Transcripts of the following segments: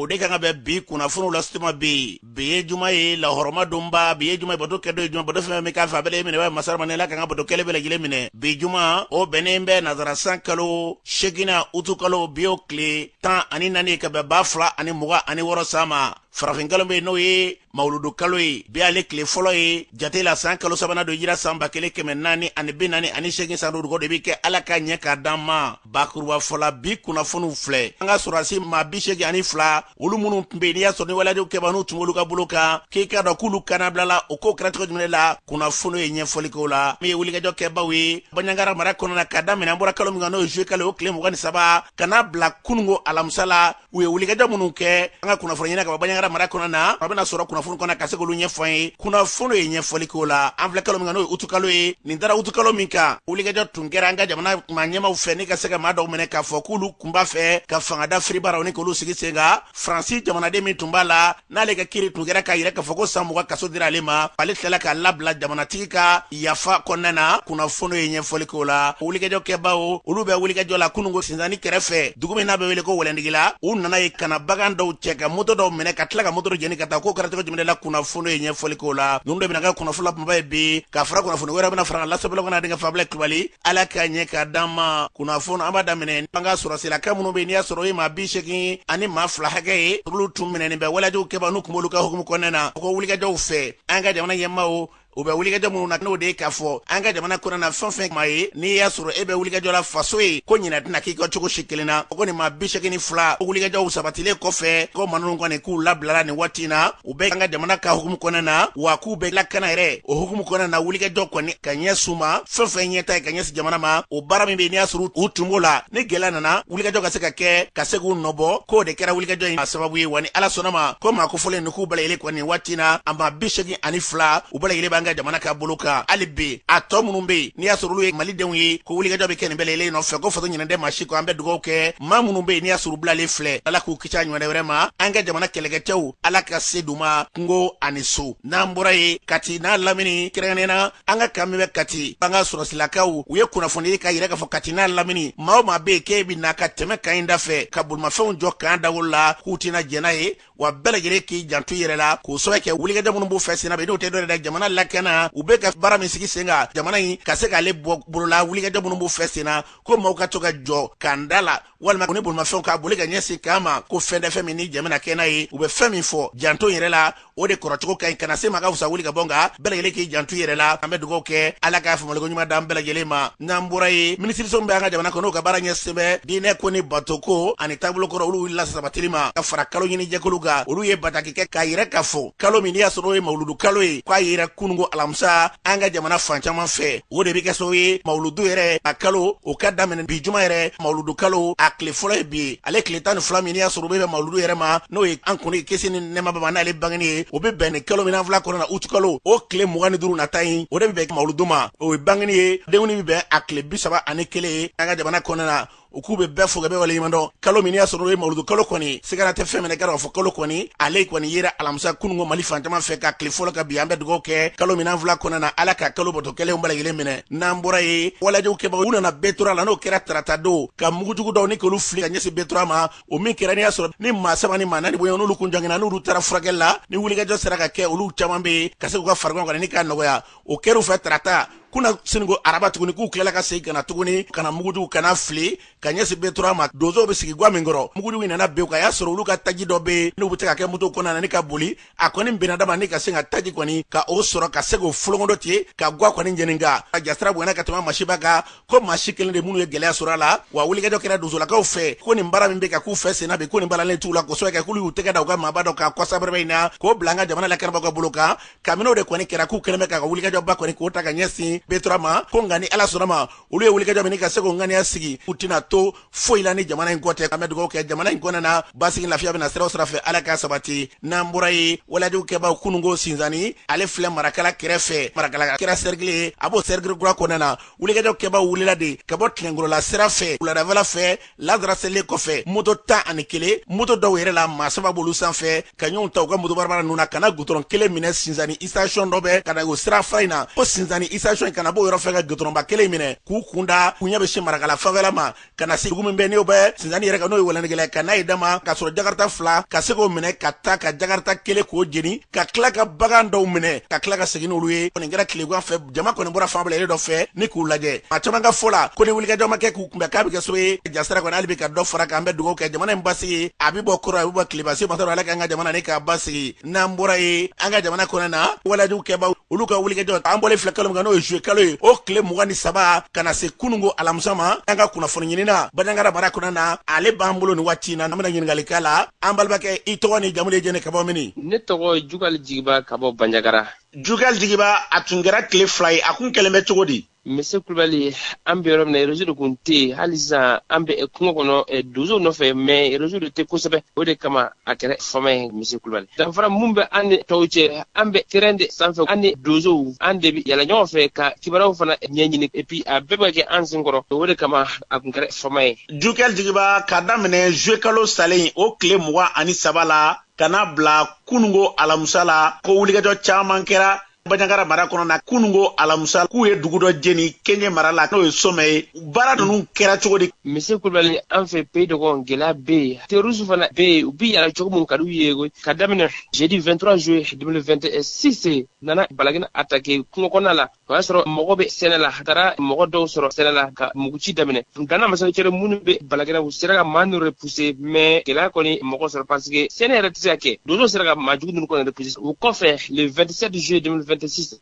o de kan ka bɛ bi kunnafoniw la sitoma bi ye juma ye lahɔrɔma donba bi ye juma ye bato kɛdɔ ye juma bato fɛn min k'a fɛ a bɛɛ minɛ wa masaramani la kan ka bato kɛlɛ bɛɛ lajɛlen minɛ bi juma o bɛnnen bɛ nazarasan kalo 8 utu kalo bi o tile 14 ka bɛn 2026 san ma farafin kalo bɛ n'o ye mawuludu kalo ye bi ale tile fɔlɔ ye jate la san kalo sabanan do yira san 1448 san duuru de bi kɛ ala ka ɲɛ ka d'an ma bakuruba fɔla bi kunnafoniw filɛ an ka sɔrɔsi maa 82 olu minnu tun bɛ n'i y'a sɔrɔ ni waledenw kɛbanu tun b'olu ka bolo kan k'i ka dɔn k'olu kana bilala o ko kɛra cogo jumɛn la kunnafoni ye ɲɛfɔli k'o la min ye wulikajɔ kɛbaw ye Baɲangara mara kɔnɔna ka daminɛ an bɔra kalo min kan n'o ye juillet kalo o tile 23 ka n'a bila kunungo alamisa la u ye wulikajɔ minnu kɛ an ka kunnafoni ɲini ka bɔ Baɲangara mara kɔnɔna a bɛna sɔrɔ kunnafoni kɔnɔ ka se k'olu ɲɛfɔ an ye kunnafoni ye ɲɛfɔli k'o la an filɛ kalo min kan n'o ye utu kalo ye nin dara utu kalo min kan wulikajɔ tun kɛra an ka jamana maa ɲɛmaw fɛ ni ka se ka maa dɔw minɛ k'a fɔ k'olu kun b'a fɛ ka fangada firibaraw ni k'olu sigi sen kan Faransi jamanaden min tun b'a la n'ale ka kiiri tun kɛra k'a yɛrɛ k'a fɔ ko san 20 kaso dira ale ma ale tilala k'a labila jamanatigi ka yafa kɔnɔna na kunnafoni ye ɲɛfɔli k'o la wulikajɔ kɛbaw olu bɛ wulikajɔ la kunungo sinzani kɛrɛfɛ dugu min n'a bɛ wele ko Wɛlɛndigi la u nana ye kana bagan dɔw cɛ ka moto dɔw minɛ ka tila ka moto jeni ka taa ko kɛra cogo jumɛn la kunnafoni ye ɲɛfɔli k'o la ninnu de bɛna kɛ kunnafoni la kumaba ye bi ka fara kunnafoni wɛrɛ bɛna fara lasabɛlaw kana denkɛ Fabila Kulibali ala ka ɲɛ ka d'an ma kunnafoni an b'a daminɛ an ka sɔrɔsilaka minnu bɛ n'i y'a sɔrɔ o ye maa 80 ani maa 2 hakɛ ye olu tun minɛnen bɛ waledenw kɛba n'u kun b'olu ka hukumu kɔnɔna na ko wulikajɔw fɛ an ka jamana ɲɛmaaw u bɛ wulikajɔ minnu na n'o de ye k'a fɔ an ka jamana kɔnɔna na fɛn fɛn maa ye n'i y'a sɔrɔ e bɛ wulikajɔ la faso ye ko ɲinɛ tɛna k'i ka cogo si kelen na ko nin maa 82 wulikajɔw sabatilen kɔfɛ ko maa ninnu kɔni k'u labilara nin waati in na u bɛ an ka jamana ka hukumu kɔnɔna na wa k'u bɛ lakana yɛrɛ o hukumu kɔnɔna na wulikajɔ kɔni ka ɲɛ s'u ma fɛn fɛn ɲɛta ye ka ɲɛsin jamana ma o baara min bɛ n'i y'a sɔrɔ u tun b'o la ni gɛlɛya nana wulikajɔ ka se ka kɛ ka se k'u nɔbɔ k'o de kɛra wulikajɔ in sababu ye wa ni ala sɔnna ma ko maa kofɔlen nin k'u balayɛlɛ kɔni waati in na a maa 82 u balayɛlɛ b'an ka jamana ka bolo kan hali bi a tɔ minnu bɛ yen n'i y'a sɔrɔ olu ye malidenw ye ko wulikajɔ bɛ kɛ nin bɛɛ lajɛlen nɔfɛ ko faso ɲinɛnden maa si ko an bɛ dugawu kɛ maa minnu bɛ yen n'i y'a sɔrɔ u bilalen filɛ ala k'u kisi a ɲɔgɔn wɛrɛ ma an ka jamana kɛlɛkɛcɛw ala ka se d'u ma kungo ani so n'an bɔra ye Kati n'a lamini kɛrɛnkɛrɛnnena an ka kan min bɛ Kati an ka sɔrɔsilakaw u ye kunnafoni ka yɛrɛ k'a fɔ Kati n'a lamini maa o maa bɛ yen k'e bɛ na ka tɛmɛ kan in da fɛ ka bolimafɛnw jɔ kan dawolo la k'u tɛna jɛn n'a ye wa bɛɛ lajɛlen k'i janto i yɛrɛ la k'o sababu kɛ wulikajɔ minnu b'u fɛ senna bɛ n'o tɛ dɔ yɛrɛ dɛ jamana lakana u bɛ ka baara min sigi sen kan jamana in ka se k'ale bɔ bolola wulikajɔ minnu b'u fɛ senna ko maaw ka to ka jɔ kan da la walima ko ni bolimafɛnw k'a boli ka ɲɛsin kan ma ko fɛn tɛ fɛn min ni jamana kɛ n'a ye u bɛ fɛn min fɔ janto yɛrɛ la o de kɔrɔcogo ka ɲi kana se ma ka fusa wuli ka bɔ nka bɛɛ lajɛlen k'i janto yɛrɛ la an bɛ dugawu kɛ ala k'a faamuyaliko ɲuman d'an bɛɛ lajɛlen ma n'an bɔra ye minisiriso min bɛ an ka jamana kɔnɔ n'o ka baara ɲɛsin bɛ diinɛ ko ni bato ko ani taabolo kɔrɔ olu wulila sabatili ma ka fara kalo ɲini jɛkulu kan olu ye bataki kɛ k'a yɛrɛ k'a fɔ kalo min n'i y'a sɔrɔ o ye mawuludu kalo ye k'a yɛrɛ kunungo alamisa an ka jamana fan caman fɛ o de bɛ kɛ sababu ye mawuludu yɛrɛ a kalo o ka daminɛ bi juma yɛrɛ mawuludu kalo a tile fɔlɔ ye bi ye ale tile 12 min n'i y'a sɔrɔ o bɛ bɛn mawuludu yɛrɛ ma n'o ye an kɔni kisi ni nɛɛma bama n'ale bangeni ye o bɛ bɛn ni kalo min fila kɔnɔ na utu kalo o tile 25 nata in o de bɛ bɛn mawuludu ma o ye bangeni ye denwuni bɛ bɛn a tile 31 ye an ka jamana kɔnɔ na u k'u bɛ bɛɛ fo ka bɛɛ waleɲuman dɔn kalo min n'i y'a sɔrɔ o ye mawuludu kalo kɔni sigara tɛ fɛn minɛ k'a fɔ kalo kɔni ale kɔni yera alamisa kunungo Mali fan caman fɛ ka tile fɔlɔ ka bi an bɛ dugawu kɛ kalo min fila kɔnɔ na ala ka kalo bɔtɔ kɛlenw bɛɛ lajɛlen minɛ n'an bɔra ye walajiw kɛbagaw u nana Betora la n'o kɛra tarata don ka mugujugu dɔw ni k'olu fili ka ɲɛsin Betora ma o min kɛra n'i y'a sɔrɔ ni maa 3 ni maa 4 bonya n'olu kun jɔngɛnna n'olu taara furakɛli la ni wulikajɔ sera ka kɛ olu caman bɛ ka se k'u ka farigan kɔni ni k'a nɔgɔya o kɛr'u fɛ tarata kuna sinigo araba tuguni k'u tilala ka segin kana tuguni kana mugujugu kana fili ka ɲɛsin Betora ma donsow bɛ sigi gwa min kɔrɔ mugujugu nana bew ka y'a sɔrɔ olu ka taji dɔ bɛ n'u bɛ se ka kɛ moto kɔnɔna na ni ka boli a kɔni bɛnna dama ni ka se ka taji kɔni ka o sɔrɔ ka se k'o folongo dɔ ten ka gwa kɔni jeni nka a jasira bonyana ka tɛmɛ masiba kan ko maa si kelen de minnu ye gɛlɛya sɔrɔ a la wa wulikajɔ kɛra donsolakaw fɛ ko nin baara min bɛ ka k'u fɛ senna bi ko nin balalen t'u la kosɛbɛ kɛ k'olu y'u tɛgɛ da u ka maaba dɔ ka kɔsa bɛrɛ in na k'o bila an ka jamana lakanabagaw ka bolo kan kabini o de kɔni kɛra k'u kɛlen bɛ ka wulikajɔba kɔni k'o ta ka ɲɛsin Betora ma ko nka ni ala sɔnna ma olu ye wulikajɔ min ka se k'o ŋaniya sigi u tɛna to foyi la ni jamana in kɔ tɛ an bɛ dugawu kɛ jamana in kɔnɔna na basigi lafiya bɛna sira o sira fɛ ala k'a sabati n'an bɔra ye walajiw kɛbaw kunungo Sinzani ale filɛ marakala kɛrɛfɛ marakala kɛra cercle ye a b'o cercle kura kɔnɔna na wulikajɔ kɛbaw wulila de ka bɔ Tigɛnkɔrɔla sira fɛ wuladafɛla fɛ Lazara selilen kɔfɛ moto 11 moto dɔw yɛrɛ la maa 3 b'olu sanfɛ ka ɲɔgɔn ta u ka moto barabara ninnu na ka na goudron kelen minɛ Sinzani station dɔ bɛ ka na o sira fara in na ko Sinzani station yani kana bo yɔrɔ fɛ ka gitɔrɔnba kelen minɛ k'u kunda k'u ɲɛ bɛ sin marakala fanfɛla ma kana se dugu min bɛ n'o bɛ sinzani yɛrɛ ka n'o ye wɛlɛnigɛlɛ ka n'a ye dama ka sɔrɔ jakarta 2 ka se k'o minɛ ka taa ka jakarta 1 k'o jeni ka tila ka bagan dɔw minɛ ka tila ka segin n'olu ye kɔni kɛra tilegan fɛ jama kɔni bɔra fan bɛɛ yɛrɛ dɔ fɛ ni k'u lajɛ maa caman ka fɔ la ko ni wulikajɔ ma kɛ k'u kunbɛn k'a bɛ kɛ so ye jasira kɔni hali bi ka dɔ fara kan bɛ dugawu kɛ jamana in basigi a bɛ bɔ kɔrɔ a bɛ bɔ tilebasi masɔrɔ ala k'an ka jamana ni k'a basigi n'an bɔra ye an ka jamana kɔnɔ na walajuw kɛbaw olu ka wulikajɔ an bɔlen filɛ kalo min kan n'o ye juillet kalo ye o tile 23 ka na se kunungo alamisa ma an ka kunnafoni ɲinina Bandiagara mara kɔnɔ na ale b'an bolo ni waati na an bɛna ɲininkali k'a la an balibakɛ i tɔgɔ ni jamu de jɛnɛ ka bɔ mini ne tɔgɔ Jugal Jigiba ka bɔ Bandiagara. Jugal Jigiba a tun kɛra tile 2 ye a kun kɛlen bɛ cogo di Monsieur Kulibali an bɛ yɔrɔ min na réseau de kun tɛ yen hali sisan an bɛ kungo kɔnɔ dozow nɔfɛ mais réseau de tɛ kosɛbɛ o de kama a kɛra fama ye Monsieur Kulibali danfara mun bɛ an ni tɔw cɛ an bɛ terrain de sanfɛ an ni dozow an de bɛ yala ɲɔgɔn fɛ ka kibaruyaw fana ɲɛɲini et puis a bɛɛ bɛ kɛ an sen kɔrɔ o de kama a kun kɛra fama ye. Jugal Jigiba ka daminɛ juillet kalo salen o tile 23 la ka n'a bila kunungo alamisa la ko wulikajɔ caman kɛra Bandiagara mara kɔnɔ na kunungo alamisa k'u ye dugu dɔ jeni Kɛɲɛ mara la n'o ye Somɛ ye baara ninnu kɛra cogo di Monsieur Kulibali an fɛ pays de kɔnɔ gɛlɛya bɛ yen terroristes fana bɛ yen u bɛ yala cogo min ka d'u ye ka daminɛ jeudi 23 juillet 2026 nana Balakina attaqué kungo kɔnɔna la o y'a sɔrɔ mɔgɔ bɛ sɛnɛ la a taara mɔgɔ dɔw sɔrɔ sɛnɛ la ka muguci daminɛ Gana masakɛcɛri minnu bɛ Balakina u sera ka maa ninnu repousser mais gɛlɛya kɔni mɔgɔ sɔrɔ parce que sɛnɛ yɛrɛ tɛ se ka kɛ dozo sera ka maa jugu ninnu kɔni repousser o kɔfɛ le 27 juillet 2026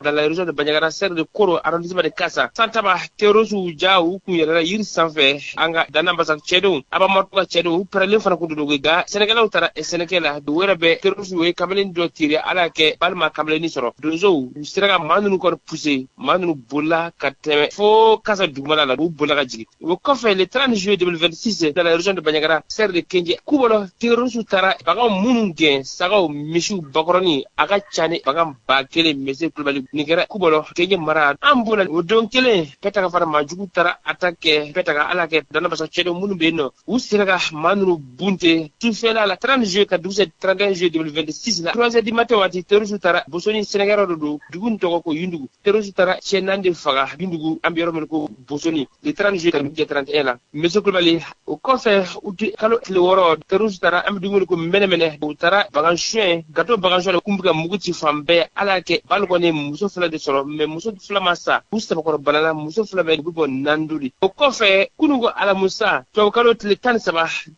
dans la région de Bandiagara serre de Koro arrondissement de Kassa santaba terroristes ja u kun yɛrɛ yiri sanfɛ an ka Dana Basa cɛdenw Abamatu ka cɛdenw u pɛrɛlen fana kun dogo nka Sɛnɛkɛlaw taara sɛnɛkɛ la u yɛrɛ bɛ terroristes u ye kamalen dɔ tiri ala y'a kɛ balima kamalenni sɔrɔ donzow u sera ka maa ninnu kɔni pousser maa ninnu bolila ka tɛmɛ fo Kassa dugumana la u bolila ka jigin o kɔfɛ le 30 juillet 2026 dans la région de Bandiagara serre de Kɛɲɛ kubɔlɔ terroristes taara baganw minnu gɛn sagaw misiw bakɔrɔni a ka ca ni bagan 1000 Monsieur Kulibali nin kɛra kubɔlɔ Kɛɲɛ mara an bolo o don kelen Pɛtaka fara maajugu taara attaque Pɛtaka ala kɛ Dana Basa cɛdenw minnu bɛ yen nɔ u sera ka maa ninnu bunte sufɛla la 30 juillet ka dugu se 31 juillet 2026 la 3h du matin waati terroristes taara Bosoni Sɛnɛkɛyɔrɔ de don dugu nin tɔgɔ ko Yundugu terroristes taara cɛ 4 de faga Yundugu an bɛ yɔrɔ min ko Bosoni le 30 juillet ka dugu jɛ 31 la Monsieur Kulibali o kɔfɛ u tɛ kalo tile 6 terroristes taara an bɛ dugu min ko Mɛnɛmɛnɛ u taara bagan suɲɛ gato bagan suɲɛ kun bɛ ka mugu ci fan bɛɛ ala y'a kɛ bali kɔni muso fila de sɔrɔ mais muso fila ma sa u sabakɔrɔ banana muso fila bɛ u bɛ bɔ nanduli o kɔfɛ kunungo alamusa tubabukalo tile 13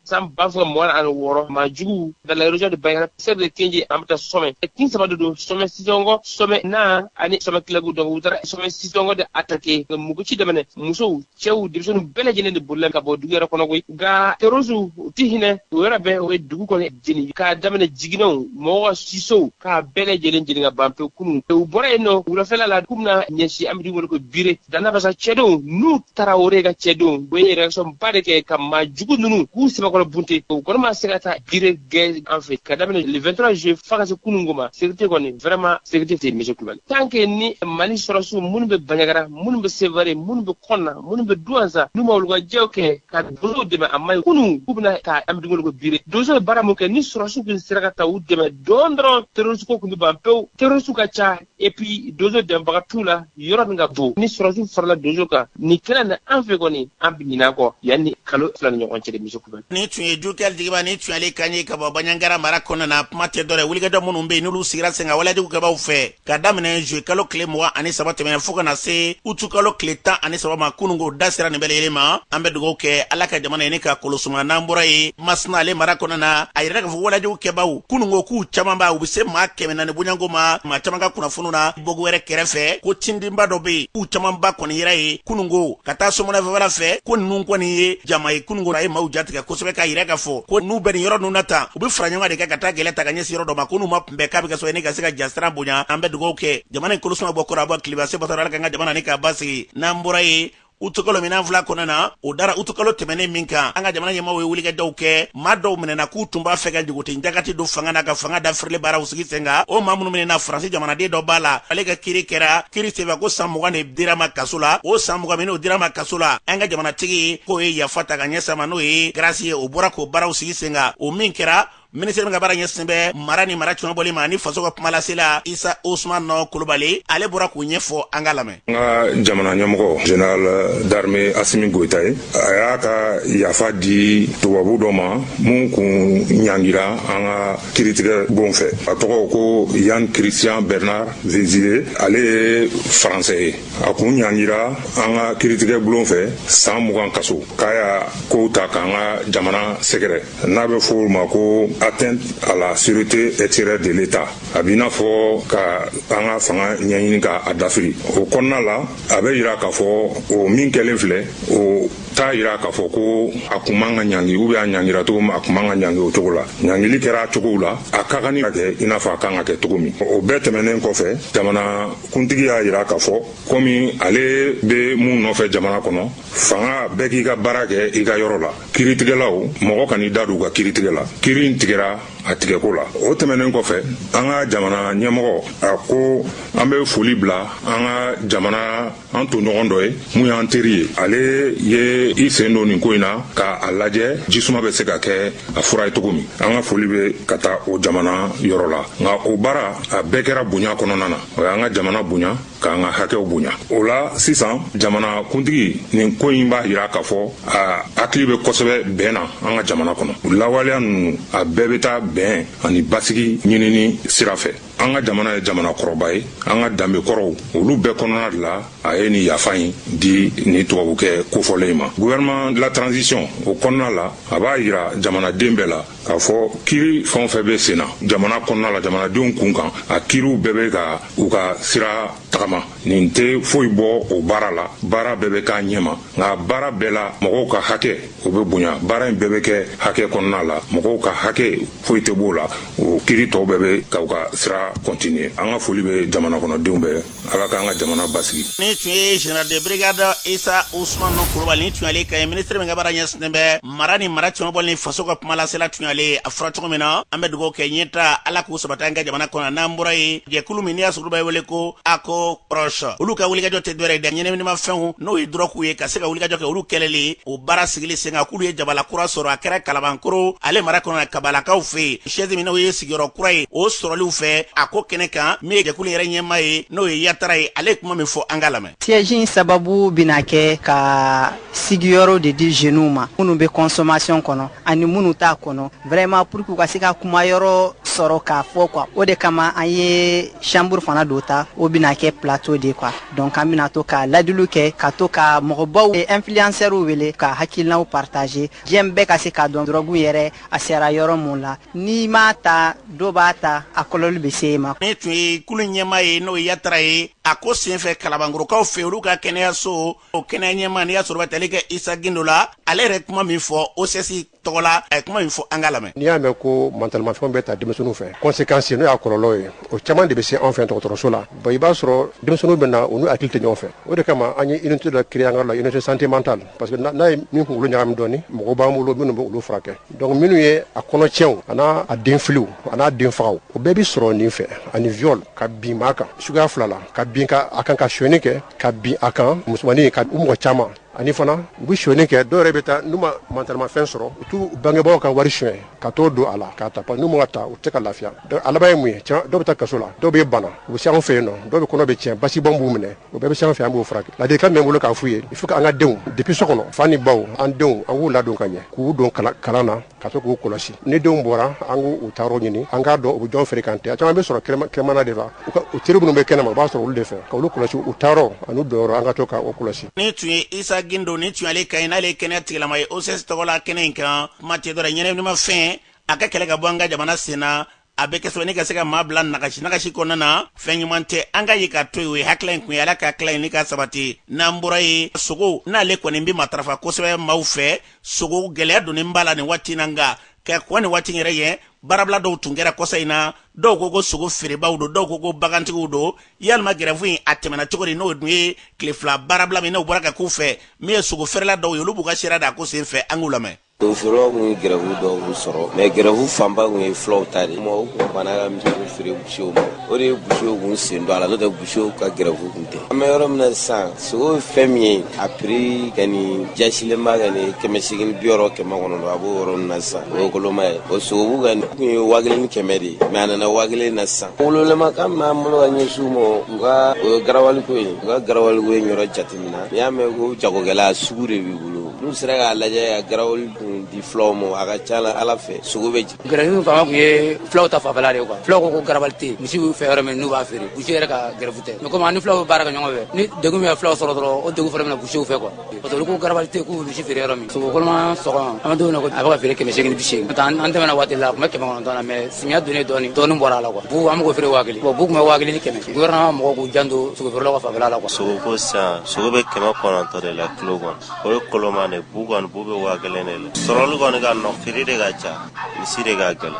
san 2026 maajugu dans la région de Bandiagara serre de Kɛɲɛ an bɛ taa Somɛ tin saba de don Somɛ Sisɔngɔ Somɛ na ani Somɛ Kilagu donc u taara Somɛ Sisɔngɔ de attaqué muguci daminɛ musow cɛw denmisɛnninw bɛɛ lajɛlen de bolila ka bɔ dugu yɛrɛ kɔnɔ koyi nka terroristes u tɛ hinɛ o yɛrɛ bɛ o ye dugu kɔnɔ jeni k'a daminɛ jiginɛw mɔgɔw ka sisow k'a bɛɛ lajɛlen jeni ka ban pewu kunun u bɔra yen nɔ wulafɛla la k'u bɛna ɲɛsin an bɛ dugu wele ko Bire Dana Basa cɛdenw n'u taara o de ka cɛdenw u ye réaction ba de kɛ ka maa jugu ninnu k'u sebakɔrɔ bunte o kɔni ma se ka taa Bire gɛn an fɛ ka daminɛ le 23 juillet fo ka se kunungo ma sécurité kɔni vraiment sécurité tɛ Monsieur Kulibali tant que ni Mali sɔrɔsiw minnu bɛ Bandiagara minnu bɛ Sevare minnu bɛ Kɔnna minnu bɛ Douentza n'u ma wulikajɔw kɛ ka donsow dɛmɛ a ma ɲi kunun k'u bɛna taa an bɛ dugu wele ko Bire donsow ye baara mun kɛ ni sɔrɔsiw tun sera ka taa u dɛmɛ dɔrɔn terroriste ko tun bɛ ban pewu terroriste ka ca et puis donsow dɛmɛbaga t'u la yɔrɔ min ka bon ni sɔrɔsiw farala donsow kan nin kɛra na an fɛ kɔni an bɛ ɲinɛ a kɔ yanni kalo 2 ni ɲɔgɔn cɛ de Monsieur Kulibali. Ni tun ye Jugal Jigiba ni tun ale Kɛɲɛ ka bɔ Bandiagara mara kɔnɔ na kuma tɛ dɔ dɛ wulikajɔ minnu bɛ yen n'olu sigira sen kan walajugu kɛbaaw fɛ ka daminɛ juillet kalo tile 23 tɛmɛna fo ka na se août kalo tile 13 ma kunungo da sera nin bɛɛ lajɛlen ma an bɛ dugawu kɛ ala ka jamana ye ni ka kolosuma n'an bɔra ye Masina ale mara kɔnɔ na a yɛrɛ k'a fɔ walajugu kɛbaaw kunungo k'u caman ba u bɛ se maa 400 boɲanko ma maa caman ka kunnafoniw na bogo wɛrɛ kɛrɛfɛ ko tindinba dɔ bɛ yen k'u caman ba kɔni yɛrɛ ye kunungo ka taa Somɔnɛ fɛfɛla fɛ ko ninnu kɔni ye jama ye kunungo a ye maaw jatigɛ kosɛbɛ k'a yɛrɛ k'a fɔ ko n'u bɛ nin yɔrɔ ninnu na tan u bɛ fara ɲɔgɔn de kɛ ka taa gɛlɛ ta ka ɲɛsin yɔrɔ dɔ ma ko n'u ma kunbɛn k'a bɛ kɛ sɔrɔ ni ka se ka jasira bonya an bɛ dugawu kɛ jamana in kolosuma bɔ kɔrɔ a bɔ Kilibase bɔtɔrɔ ala ka n ka jamana ni k'a basigi n'an bɔra ye utukalo mina fila kɔnɔ na o dara utukalo tɛmɛnen min kan an ka jamana ɲɛmaaw ye wulikajɔw kɛ maa dɔw minɛna k'u tun b'a fɛ ka juguten jakati don fanga na ka fanga da feereli baaraw sigi sen kan o maa minnu minɛna Faransi jamanaden dɔ b'a la ale ka kiiri kɛra kiiri senfɛ ko san 20 de dira ma kaso la o san 20 min n'o dira ma kaso la an ka jamanatigi k'o ye yafa ta ka ɲɛsama n'o ye Grâce ye o bɔra k'o baaraw sigi sen kan o min kɛra ministre min ka baara ɲɛsinnen bɛ mara ni mara cɔnɔbɔli ma ni faso ka kumalasela Isa Usman Nɔ Kulubali ale bɔra k'u ɲɛfɔ an ka lamɛn. An ka jamana ɲɛmɔgɔ général d'armée Assimi Goïta ye a y'a ka yafa di tubabu dɔ ma mun kun ɲangira an ka kiritigɛ bon fɛ a tɔgɔ ko Yann Christian Bernard Vézier ale ye faransɛ ye a kun ɲangira an ka kiritigɛ bulon fɛ san 20 kaso k'a y'a kow ta k'an ka jamana sɛgɛrɛ n'a bɛ fɔ o ma ko atteinte à la sûreté extérieure de l'État a b'i n'a fɔ ka an ka fanga ɲɛɲini k'a dafiri o kɔnɔna la a bɛ yira k'a fɔ o min kɛlen filɛ o t'a yira k'a fɔ ko a kun man ka ɲangi ou bien a ɲangira cogo min a kun man ka ɲangi o cogo la ɲangili kɛra cogow la a ka kan ka kɛ i n'a fɔ a kan ka kɛ cogo min o bɛɛ tɛmɛnen kɔfɛ jamana kuntigi y'a yira k'a fɔ komi ale bɛ mun nɔfɛ jamana kɔnɔ fanga bɛɛ k'i ka baara kɛ i ka yɔrɔ la kiritigɛlaw mɔgɔ kan'i da don u ka kiritigɛ la kiri in tigɛra a tigɛko la o tɛmɛnen kɔfɛ an ka jamana ɲɛmɔgɔ a ko an bɛ foli bila an ka jamana an toɲɔgɔn dɔ ye mun y'an teri ye ale ye i sen don nin ko in na k'a lajɛ jisuma bɛ se ka kɛ a fura ye cogo min an ka foli bɛ ka taa o jamana yɔrɔ la nka o baara a bɛɛ kɛra bonya kɔnɔna na o y'an ka jamana bonya k'an ka hakɛw bonya o la sisan jamana kuntigi nin ko in b'a yira k'a fɔ a hakili bɛ kosɛbɛ bɛn na an ka jamana kɔnɔ lawaleya ninnu a bɛɛ bɛ taa bɛn ani basigi ɲinini sira fɛ an ka jamana ye jamana kɔrɔba ye an ka danbe kɔrɔw olu bɛɛ kɔnɔna de la a ye nin yafa in di ni tubabukɛ kofɔlen ma gouvernement de la transition o kɔnɔna la a b'a yira jamanaden bɛɛ la k'a fɔ kiri fɛn o fɛn bɛ sen na jamana kɔnɔna la jamanadenw kun kan a kiriw bɛɛ bɛ ka u ka sira tagama nin tɛ foyi bɔ o baara la baara bɛɛ bɛ k'a ɲɛma nka baara bɛɛ la mɔgɔw ka hakɛ o bɛ bonya baara in bɛɛ bɛ kɛ hakɛ kɔnɔna la mɔgɔw ka hakɛ foyi tɛ b'o la o kiri tɔw bɛɛ bɛ k'u ka sira continuer an ka foli bɛ jamana kɔnɔdenw bɛɛ ala k'an ka jamana basigi. Ni tun ye général de brigade Isa Usman Nɔ Kulubali ni tun y'ale ka ministre min ka baara ɲɛsinnen bɛ mara ni mara cɔnɔbɔli ni faso ka kumalasela tun y'ale a fɔra cogo min na an bɛ dugawu kɛ ɲɛta ala k'u sabati an ka jamana kɔnɔ n'an bɔra ye jɛkulu min n'i y'a sɔrɔ b'a wele ko ACO proche olu ka wulikajɔ tɛ dɔwɛrɛ ye dɛ ɲɛnaminimafɛnw n'o ye dɔrɔguw ye ka se ka wulikajɔ kɛ olu kɛlɛli o baara sigili sen kan k'olu ye jabala kura sɔrɔ a kɛra kalabankoro ale mara kɔnɔ kabalakaw fɛ yen chaise min n'o ye sigiyɔrɔ kura ye o sɔrɔliw fɛ a ko kɛnɛ kan min ye jɛkulu yɛrɛ ɲɛma ye n'o ye Yatara ye ale kuma min fɔ an ka lamɛn. Siège in sababu bɛna kɛ ka sigiyɔrɔ de di jeunes ma minnu bɛ consommation kɔnɔ ani minnu t'a kɔnɔ vraiment pour que u ka se ka kumayɔrɔ sɔrɔ k'a fɔ quoi o de kama an ye chambre fana dɔ ta o bɛna kɛ plateau de quoi donc an bɛna to ka ladiliw kɛ ka to ka mɔgɔbaw influenceurs wele ka hakilinaw partager diɲɛ bɛɛ ka se k'a dɔn drogue yɛrɛ a sera yɔrɔ mun la n'i m'a ta dɔ b'a ta a kɔlɔlɔ bɛ se e ma. Ni tun ye kulu ɲɛma ye n'o ye Yatara ye a ko senfɛ kalabankorokaw fɛ olu ka kɛnɛyaso o kɛnɛya ɲɛma n'i y'a sɔrɔ bɛ tali kɛ Isa Gindo la ale yɛrɛ kuma min fɔ OCS tɔgɔ la a ye kuma min fɔ an ka lamɛn. N'i y'a mɛn ko matalimafɛnw bɛ ta denmisɛnninw fɛ conséquence n'o y'a kɔlɔlɔ ye o caman de bɛ se anw fɛ dɔgɔtɔrɔso la bon i b'a sɔrɔ denmisɛnninw bɛ na u n'u hakili tɛ ɲɔgɔn fɛ o de kama an ye unité dɔ créé an ka la unité santé mentale parce que n'a ye min kunkolo ɲagami dɔɔni mɔgɔw b'an bolo minnu bɛ olu furakɛ donc minnu ye a kɔnɔcɛnw a n'a a den filiw a n'a den fagaw o bɛɛ bi sɔrɔ nin fɛ ani viol ka bin maa kan suguya fila la ka bin a kan ka sonyani kɛ ka bin a kan musomanin ka u mɔgɔ caman ani fana u bɛ sonyani kɛ dɔw yɛrɛ bɛ taa n'u ma matalimafɛn sɔrɔ u t'u bangebaaw ka wari sonya ka t'o don a la k'a ta n'u ma ta u tɛ ka lafiya donc a laban ye mun ye dɔw bɛ taa kaso la dɔw bɛ bana u bɛ se anw fɛ yen nɔ dɔw bɛ kɔnɔ bɛ tiɲɛ basibɔn b'u minɛ o bɛɛ bɛ se anw fɛ an b'o furakɛ ladilikan bɛ n bolo k'a f'u ye il faut que an ka denw depuis so kɔnɔ fa ni baw an denw an k'u ladon ka ɲɛ k'u don kalan na ka to k'u kɔlɔsi ni denw bɔra an k'u taayɔrɔ ɲini an k'a dɔn u bɛ jɔn feere kan tɛ a caman bɛ sɔrɔ kɛnɛmana de la u teri minnu bɛ kɛnɛma u b'a sɔrɔ olu de fɛ ka olu kɔlɔsi u taayɔrɔ ani u donyɔrɔ an ka to k'o kɔlɔsi. Ni tun ye Isa Gindo ni tun y'ale ka ɲi n'ale ye kɛnɛya tigilama ye OCS tɔgɔ la kɛnɛ in kan kuma tɛ dɔrɔn ɲɛnaminimafɛn a ka kɛlɛ ka bɔ an ka jamana sen na a bɛ kɛ sababu ka se ka maa bila nagasi kɔnɔna na fɛn ɲuman tɛ an ka ye ka to yen o ye hakilila in kun ye ala ka hakilila in ni ka sabati n'an bɔra ye sogo n'ale kɔni bɛ matarafa kosɛbɛ maaw fɛ sogo gɛlɛya donnen b'a la nin waati na nka ka kɔn nin waati yɛrɛ ye baarabila dɔw tun kɛra kɔsa in na dɔw ko sogo feerebaw don dɔw ko bagantigiw don yalima gɛrɛfu in a tɛmɛna cogo di n'o dun ye tile fila baarabila min n'o bɔra ka k'u fɛ min ye sogo feerela dɔw ye olu b'u ka sira da ko sen fɛ an k'u lamɛn. o fero kun gɛrɛfu dɔw sɔrɔ mais gɛrɛfu fanba kun ye filaw ta de mo ko bana ka misiw feere busiw ma o de ye busiw kun sen don a la n'o tɛ busiw ka gɛrɛfu kun tɛ an bɛ yɔrɔ min na sisan sogo ye fɛn min ye a prix ka ni jasilenba ka ni 180 190 a b'o yɔrɔ min na sisan o ye koloma ye o sogobu ka kun ye 1,100 de mais a nana 1,000 na sisan wololema kan m'an bolo ka ɲɛsin ma u ka o ye garawaliko ye u ka garawaliko ye yɔrɔ jateminɛ n'i y'a mɛn ko jagokɛla sugu de b'i bolo n'u sera k'a lajɛ a garawali kun di filaw ma a ka ca la ala fɛ sogo bɛ jigin gɛrɛfu fanga kun ye filaw ta fanfɛla de ye quoi filaw ko garawali tɛ misiw fɛ yɔrɔ min n'u b'a feere busi yɛrɛ ka gɛrɛfu tɛ mais comme ani filaw bɛ baara kɛ ɲɔgɔn fɛ ni degun min ye filaw sɔrɔ dɔrɔn o degun fana bɛ na busiw fɛ quoi parce que olu ko garawali tɛ k'u misi feere yɔrɔ min sogo koloma sɔgɔ an bɛ don min na ko a bɛ ka feere 180 n'o tɛ an tɛmɛna waati la a tun bɛ 900 na mais samiya donnen dɔɔnin bɔra a la quoi bu an bɛ k'o feere 1000 bon bu tun bɛ 1000 ni 100 gouvernement mɔgɔw k'u janto sogo feerelaw ka fanfɛla la quoi sogo ko sisan sogo bɛ 900 de la kilo kɔnɔ o ye koloma de bu kɔni bu bɛ 1000 de la sɔrɔli kɔni ka nɔ feere de ka ca misi de ka gɛlɛn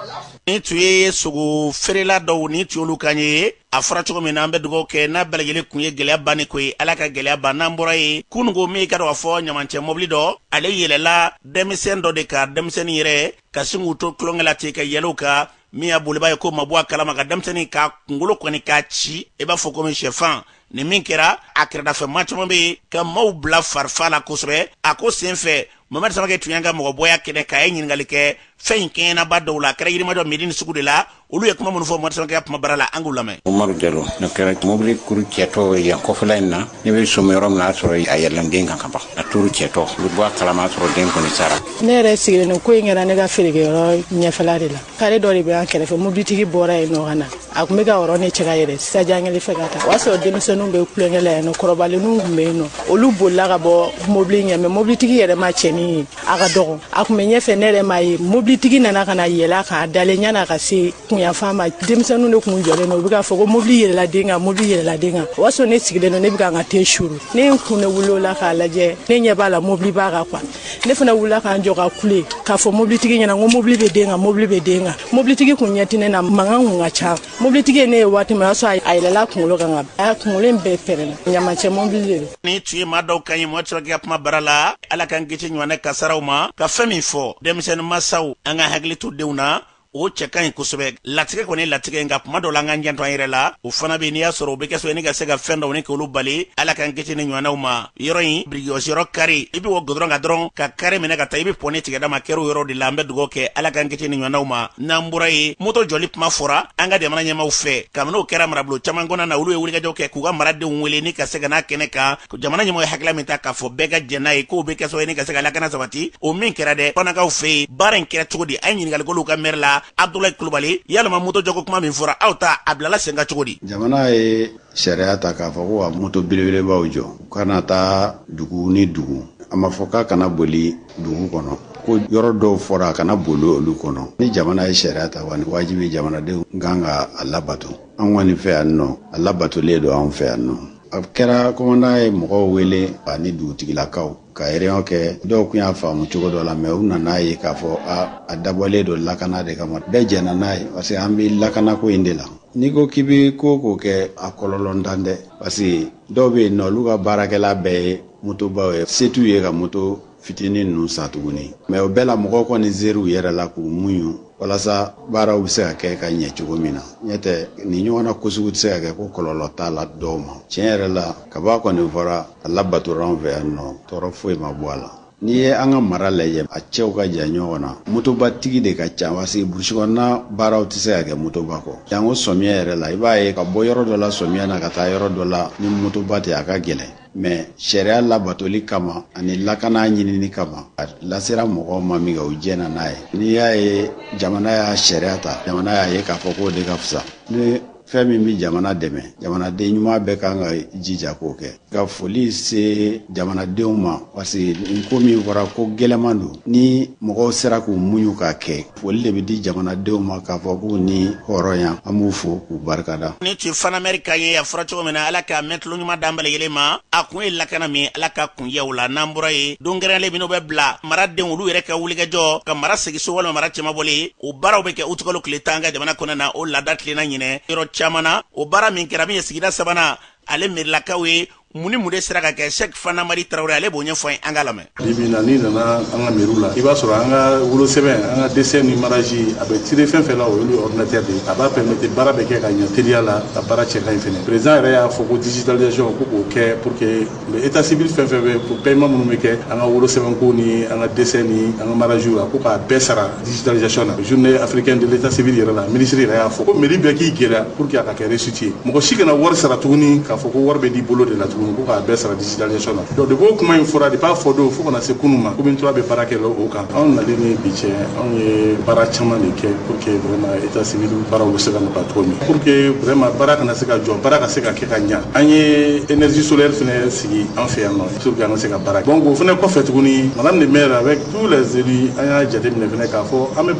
ni tun ye sogo feerela dɔw ni tun y'olu kan ye a fɔra cogo min na an bɛ dugawu kɛ n'a bɛɛ lajɛlen kun ye gɛlɛya banni ko ye ala ka gɛlɛya ban n'an bɔra ye kununko min ka dɔn k'a fɔ ɲamancɛ mobili dɔ ale yɛlɛla denmisɛn dɔ de ka denmisɛnnin yɛrɛ ka sin k'u to tulonkɛ la ten ka yɛlɛw kan min y'a boliba ye ko ma bɔ a kalama ka denmisɛnnin ka kunkolo kɔni k'a ci i b'a fɔ komi sɛfan ni min kɛra a kɛrɛdafɛma caman bɛ yen ka maaw bila farifa la kosɛbɛ a ko sen fɛ Mamadu Samakɛ tun y'an ka mɔgɔbɔya kɛnɛ k'a ye ɲininkali kɛ fɛn in kɛɲɛnaba dɔw la a kɛra yirimajɔ Medini sugu de la olu ye kuma minnu fɔ Mamadu Samakɛ kuma bara la an k'u lamɛn. Umaru Jalo ne kɛra mobili kuru cɛtɔ yan kɔfɛla in na ne bɛ somi yɔrɔ min na a sɔrɔ a yɛlɛn den kan ka ban a turu cɛtɔ u bɛ bɔ a kalama a sɔrɔ den kɔni sara. Ne yɛrɛ sigilen don ko in kɛra ne ka feerekɛyɔrɔ ɲɛfɛla de la kare dɔ de bɛ an kɛrɛfɛ mobilitigi bɔra yen nɔ ka na a tun bɛ ka yɔrɔ ne cɛ ka yɛrɛ sajangɛli fɛ ka taa o y'a sɔrɔ denmisɛnninw bɛ kulonkɛ la yan nɔ kɔrɔbalenninw tun bɛ yen nɔ olu bolila ka bɔ mobili ɲɛ mɛ mobilitigi yɛrɛ ma cɛnin ye a ka dɔgɔ a tun bɛ ɲɛfɛ ne yɛrɛ m'a ye mobilitigi nana ka na yɛlɛ k'a dalen yan'a ka se kunyanfan ma denmisɛnninw de tun jɔlen don u bɛ k'a fɔ ko mobili yɛlɛla den kan mobili yɛlɛla den kan o y'a sɔrɔ ne sigilen don ne bɛ ka n ka te suru ne ye n kun ne wuli o la k'a lajɛ ne ɲɛ b'a la mobili b'a kan quoi ne fana wulila k'an jɔ ka kule k'a fɔ mobilitigi ɲɛna ko mobili bɛ den kan mobili bɛ den kan mobilitigi kun ɲɛ tɛ ne na mankan kun ka ca mobilitigi ye ne ye waati min o y'a sɔrɔ a yɛlɛla kunkolo kan ka a kunkolo in bɛɛ pɛrɛnna ɲamacɛ mobili de don. Ni tun ye maa dɔw kan ye Mamadu Samakɛ ka kuma bara la ala k'an kisi ɲɔgɔnna kasaraw ma ka fɛn min fɔ denmisɛnnin masaw an ka hakili to denw na o cɛ ka ɲi kosɛbɛ latigɛ kɔni latigɛ nka kuma dɔw la an k'an janto an yɛrɛ la o fana bɛ n'i y'a sɔrɔ o bɛ kɛ so ni ka se ka fɛn dɔw ni k'olu bali ala k'an kisi ni ɲɔgɔnnaw ma yɔrɔ in birikiyɔsi yɔrɔ kari i bɛ o gudɔrɔn kan dɔrɔn ka kari minɛ ka taa i bɛ pɔni tigɛ d'a ma kɛr'o yɔrɔ de la an bɛ dugawu kɛ ala k'an kisi ni ɲɔgɔnnaw ma n'an bɔra ye moto jɔli kuma fɔra an ka jamana ɲɛmaaw fɛ kabini o kɛra marabolo caman kɔnɔna na olu ye wulikajɔw kɛ k'u ka maradenw wele ni ka se ka n'a kɛnɛ kan jamana ɲɛmaaw ye hakilila min ta k'a fɔ bɛɛ ka jɛn n'a ye k'o bɛ kɛ so ni ka se ka lakana sabati o min kɛra dɛ fanakaw fɛ yen baara in kɛra cogo di a ye ɲininkali k'olu ka mɛri la Abdoulaye Kulubali yalama moto jɔko kuma min fɔra aw ta a bilala sen ka cogo di. Jamana ye sariya ta k'a fɔ ko ka moto belebelebaw jɔ u kana taa dugu ni dugu a ma fɔ k'a kana boli dugu kɔnɔ ko yɔrɔ dɔw fɔra a kana boli olu kɔnɔ ni jamana ye sariya ta kɔni wajibi jamanadenw kan ka a labato an kɔni fɛ yan nɔ a labatolen don anw fɛ yan nɔ a kɛra komandan ye mɔgɔw wele ani dugutigilakaw ka réunion kɛ dɔw kun y'a faamu cogo dɔ la mais u nana ye k'a fɔ a dabɔlen don lakana de kama bɛɛ jɛna n'a ye parce que an bɛ lakana ko in de la n'i ko k'i bɛ ko kɛ a kɔlɔlɔ ntan dɛ parce que dɔw bɛ yen nɔ olu ka baarakɛla bɛɛ ye motobaw ye se t'u ye ka moto fitinin ninnu san tuguni mais o bɛɛ la mɔgɔw kɔni zeriw yɛrɛ la k'u muɲu walasa baaraw bɛ se ka kɛ ka ɲɛ cogo min na ɲɛtɛ nin ɲɔgɔnna ko sugu tɛ se ka kɛ ko kɔlɔlɔ t'a la dɔw ma tiɲɛ yɛrɛ la kaba kɔni fɔra a labatora an fɛ yan nɔ tɔɔrɔ foyi ma bɔ a la n'i ye an ka mara lajɛ a cɛw ka jan ɲɔgɔn na motobatigi de ka ca parce que burusi kɔnɔna baaraw tɛ se ka kɛ motoba kɔ janko sɔmiya yɛrɛ la i b'a ye ka bɔ yɔrɔ dɔ la sɔmiya na ka taa yɔrɔ dɔ la ni motoba tɛ a ka gɛlɛn mais sariya labatoli kama ani lakana ɲinini kama a lasera mɔgɔw ma min kɛ u jɛna n'a ye n'i y'a ye jamana y'a sariya ta jamana y'a ye k'a fɔ k'o de ka fisa ni fɛn min bɛ jamana dɛmɛ jamanaden ɲuman bɛɛ kan ka jija k'o kɛ ka foli se jamanadenw ma parce que nin ko min fɔra ko gɛlɛman don ni mɔgɔw sera k'u muɲu k'a kɛ foli de bɛ di jamanadenw ma k'a fɔ k'u ni hɔrɔnya an b'u fo k'u barikada. Ni tun fana Amerika ye a fɔra cogo min na ala ka mɛtilo ɲuman d'an bɛɛ lajɛlen ma a kun ye lakana min ala ka kun ye o la n'an bɔra ye don gɛrɛnlen minnu bɛ bila maradenw olu yɛrɛ ka wulikajɔ ka mara segiso walima mara cɛman bɔlen o baaraw bɛ kɛ u tɔgɔlo tile 10 ka jamana kɔnɔna na o laada tilenna ɲinɛ yɔrɔ caman na o baara min kɛra min ye sigida 3nan ale mirilakaw ye muni mude sira ka kɛ Cheikh Fana Madi Traoré ale b'o ɲɛfɔ an ka lamɛn. Bibi na ni nana an ka mairie la i b'a sɔrɔ an ka wolosɛbɛn an ka dessin ni marage a bɛ tirer fɛn fɛn la o ye ordinateur de a b'a permettre baara bɛ kɛ ka ɲɛ teliya la ka baara cɛ ka ɲi fɛnɛ président yɛrɛ y'a fɔ ko digitalisation ko k'o kɛ pour que état civil fɛn fɛn bɛ pour paiement minnu bɛ kɛ an ka wolosɛbɛn ko ni an ka dessin ni an ka marage la ko k'a bɛɛ sara digitalisation na journée africaine de l'état civil yɛrɛ la ministre yɛrɛ y'a fɔ ko mairie bɛɛ k'i gɛlɛya pour que a ka kɛ réussite ye mɔgɔ si kana wari sara tuguni k'a fɔ ko wari bɛ di bolo de la tuguni ko k'a bɛɛ sara digitalisation na donc de b'o kuma in fɔra de b'a fɔ don fo kana se kunun ma commune 3 bɛ baara kɛ o kan anw nalen ni bi cɛ anw ye baara caman de kɛ pour que vraiment état civil baaraw bɛ se ka nɔgɔya cogo min pour que vraiment baara kana se ka jɔ baara ka se ka kɛ ka ɲa an ye énergie solaire fɛnɛ sigi an fɛ yan nɔ pour que an ka se ka baara donc o fɛnɛ kɔfɛ tuguni madame le maire avec tous les élus an y'a jateminɛ fɛnɛ k'a fɔ an bɛ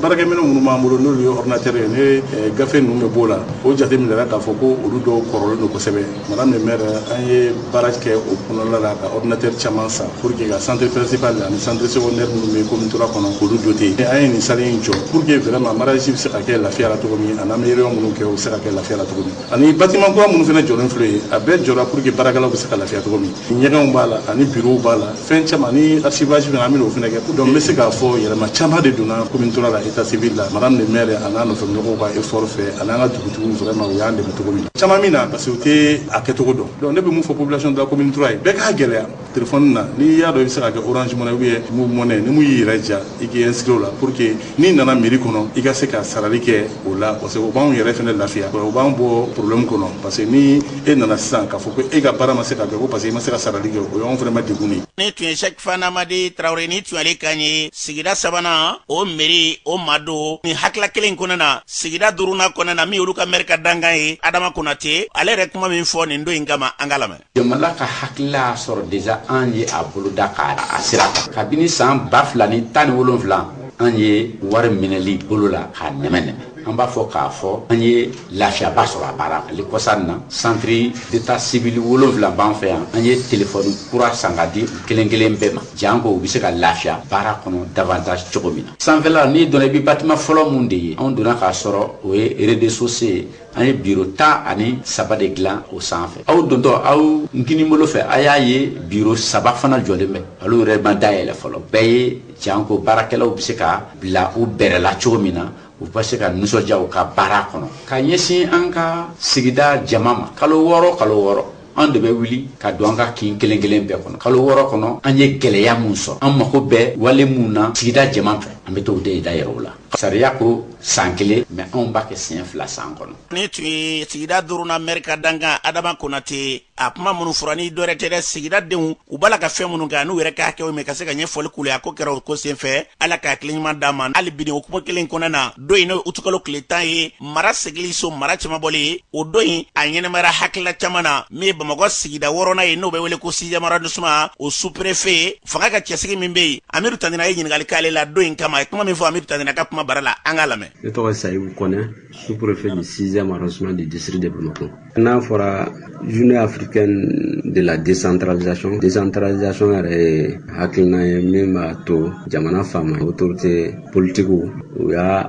baarakɛminɛ minnu b'an bolo n'olu ye ordinateur ye ne gafe ninnu bɛ b'o la o jateminɛra k'a fɔ ko olu dɔw kɔrɔlen don kosɛbɛ madame le maire an ye baara kɛ o kɔnɔna la ka ordinateur caman san pour que ka centre principal ani centre secondaire minnu bɛ commune 3 kɔnɔ k'olu doter an ye nin salle in jɔ pour que vraiment maraichage bɛ se ka kɛ lafiya la cogo min ani an bɛ réunion minnu kɛ o bɛ se ka kɛ lafiya la cogo min ani bâtiment kura minnu fana jɔlen filɛ ye a bɛɛ jɔra pour que baarakɛlaw bɛ se ka lafiya cogo min ɲɛgɛnw b'a la ani bureau b'a la fɛn caman ni archivage fana an bɛ n'o fana kɛ donc n bɛ se k'a fɔ yɛlɛma caman de donna commune 3 la état civil la madame le maire a n'a nɔfɛmɔgɔw ka effort fɛ ani an ka dugutigiw vraiment u y'an dɛmɛ cogo min na caman min na parce que u tɛ a kɛcogo dɔn donc ne bɛ mun fɔ population de la commune 3 ye bɛɛ k'a gɛlɛya téléphone na n'i y'a dɔn i bɛ se ka kɛ orange money ou bien move money ni mun y'i yɛrɛ diya i k'i inscrire o la pour que n'i nana mairie kɔnɔ i ka se ka sarali kɛ o la parce que o b'anw yɛrɛ fɛnɛ lafiya o b'an bɔ problème kɔnɔ parce que ni e nana sisan k'a fɔ ko e ka baara ma se ka kɛ ko parce que i ma se ka sarali kɛ o y'anw fɛnɛ ma degun ye. Ni tun ye Cheikh Fana Madi Traoré ni tun ale kan ye sigida sabanan o mairie o mado ni hakila kelen kɔnɔ na sigida duruna kɔnɔ na min olu ka maire ka dangan ye Adama Konate ale yɛrɛ kuma min fɔ nin don in kama an ka lamɛn. Jamana ka hakila sɔrɔ déjà an ye a boloda k'a a sira kan kabini san 2017 an ye wari minɛli bolo la k'a nɛmɛ an b'a fɔ k'a fɔ an ye lafiyaba sɔrɔ a baara ale kɔsan na centre d'état civil 7 b'an fɛ yan an ye téléphone kura san ka di kelen kelen bɛɛ ma janko u bɛ se ka lafiya baara kɔnɔ davantage cogo min na sanfɛla n'i donna i bɛ bâtiment fɔlɔ mun de ye anw donna k'a sɔrɔ o ye rez-de-chaussée an ye bureau 13 de dilan o sanfɛ aw dontɔ aw nkinibolo fɛ a y'a ye bureau 3 fana jɔlen bɛ olu yɛrɛ ma dayɛlɛ fɔlɔ bɛɛ ye janko baarakɛlaw bɛ se ka bila u bɛrɛla cogo min na u bɛ se ka nisɔndiya u ka baara kɔnɔ ka ɲɛsin an ka sigida jama ma kalo 6 an de bɛ wuli ka don an ka kin kelen kelen bɛɛ kɔnɔ kalo 6 kɔnɔ an ye gɛlɛya mun sɔrɔ an mako bɛɛ wale mun na sigida jama fɛ an bɛ t'o de da yɛrɛ u la sariya ko san 1 mais anw b'a kɛ siɲɛ 2 san kɔnɔ. Ni tun ye sigida duruna maire ka dangan Adama Konate a kuma minnu fɔra ni dɔ wɛrɛ tɛ dɛ sigida denw u b'a la ka fɛn minnu kɛ n'u yɛrɛ ka hakɛw mɛn ka se ka ɲɛfɔli k'u la ko kɛra o ko senfɛ Ala ka hakili ɲuman d'a ma hali bi o kuma kelen kɔnɔ na don in o tukalo tile 10 ye mara segili so mara caman bɔlen o don in a ɲɛnɛmayara hakilila caman na min ye Bamakɔ sigida 6nan ye n'o bɛ wele ko 6e arrondissement o sous-préfet fanga ka cɛsigi min bɛ yen Amiru Tandina ye ɲininkali k'ale la don in kama kuma min fɔ Amiru Tandina ka kuma bara la an ka lamɛn. Ne tɔgɔ Sayibou Kone, sous-préfet du 6e arrondissement du district de Bamako. N'a fɔra journée africaine de la décentralisation yɛrɛ ye hakilina ye min b'a to jamana faama autorité politique u y'a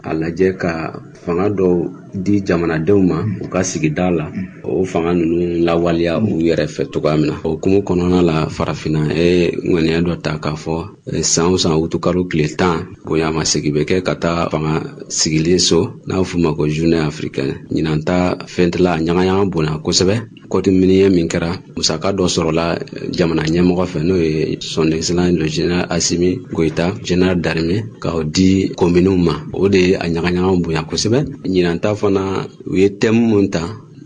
a lajɛ ka fanga dɔw di jamanadenw ma u ka sigida la o fanga ninnu lawaleya u yɛrɛ fɛ cogoya min na o hukumu kɔnɔna la farafinna ŋaniya dɔ ta k'a fɔ san o san utukalo tile 10 bonya ma segi bɛ kɛ ka taa fanga sigilen so n'a f'u ma ko journée africaine ɲinan ta fɛn tila a ɲagaɲaga bonya kosɛbɛ kɔti miniɲɛ min kɛra musaka dɔ sɔrɔla jamana ɲɛmɔgɔ fɛ n'o ye son excellence le général Assimi Goïta général d'armée k'o di kominiw ma o de ye a ɲagaɲaga bonya kosɛbɛ ɲinan ta fana u ye thème mun ta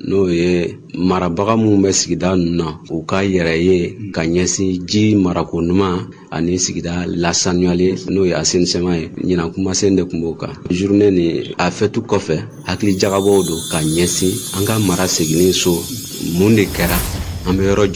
n'o ye marabaga minnu bɛ sigida ninnu na u ka yɛrɛ ye ka ɲɛsin ji marako ɲuman ani sigida lasanuyali n'o ye assainissement ye ɲinan kumasen de tun b'o kan journée ni a fɛtu kɔfɛ hakili jagabɔw don ka ɲɛsin an ka mara seginnin so mun de kɛra an bɛ yɔrɔ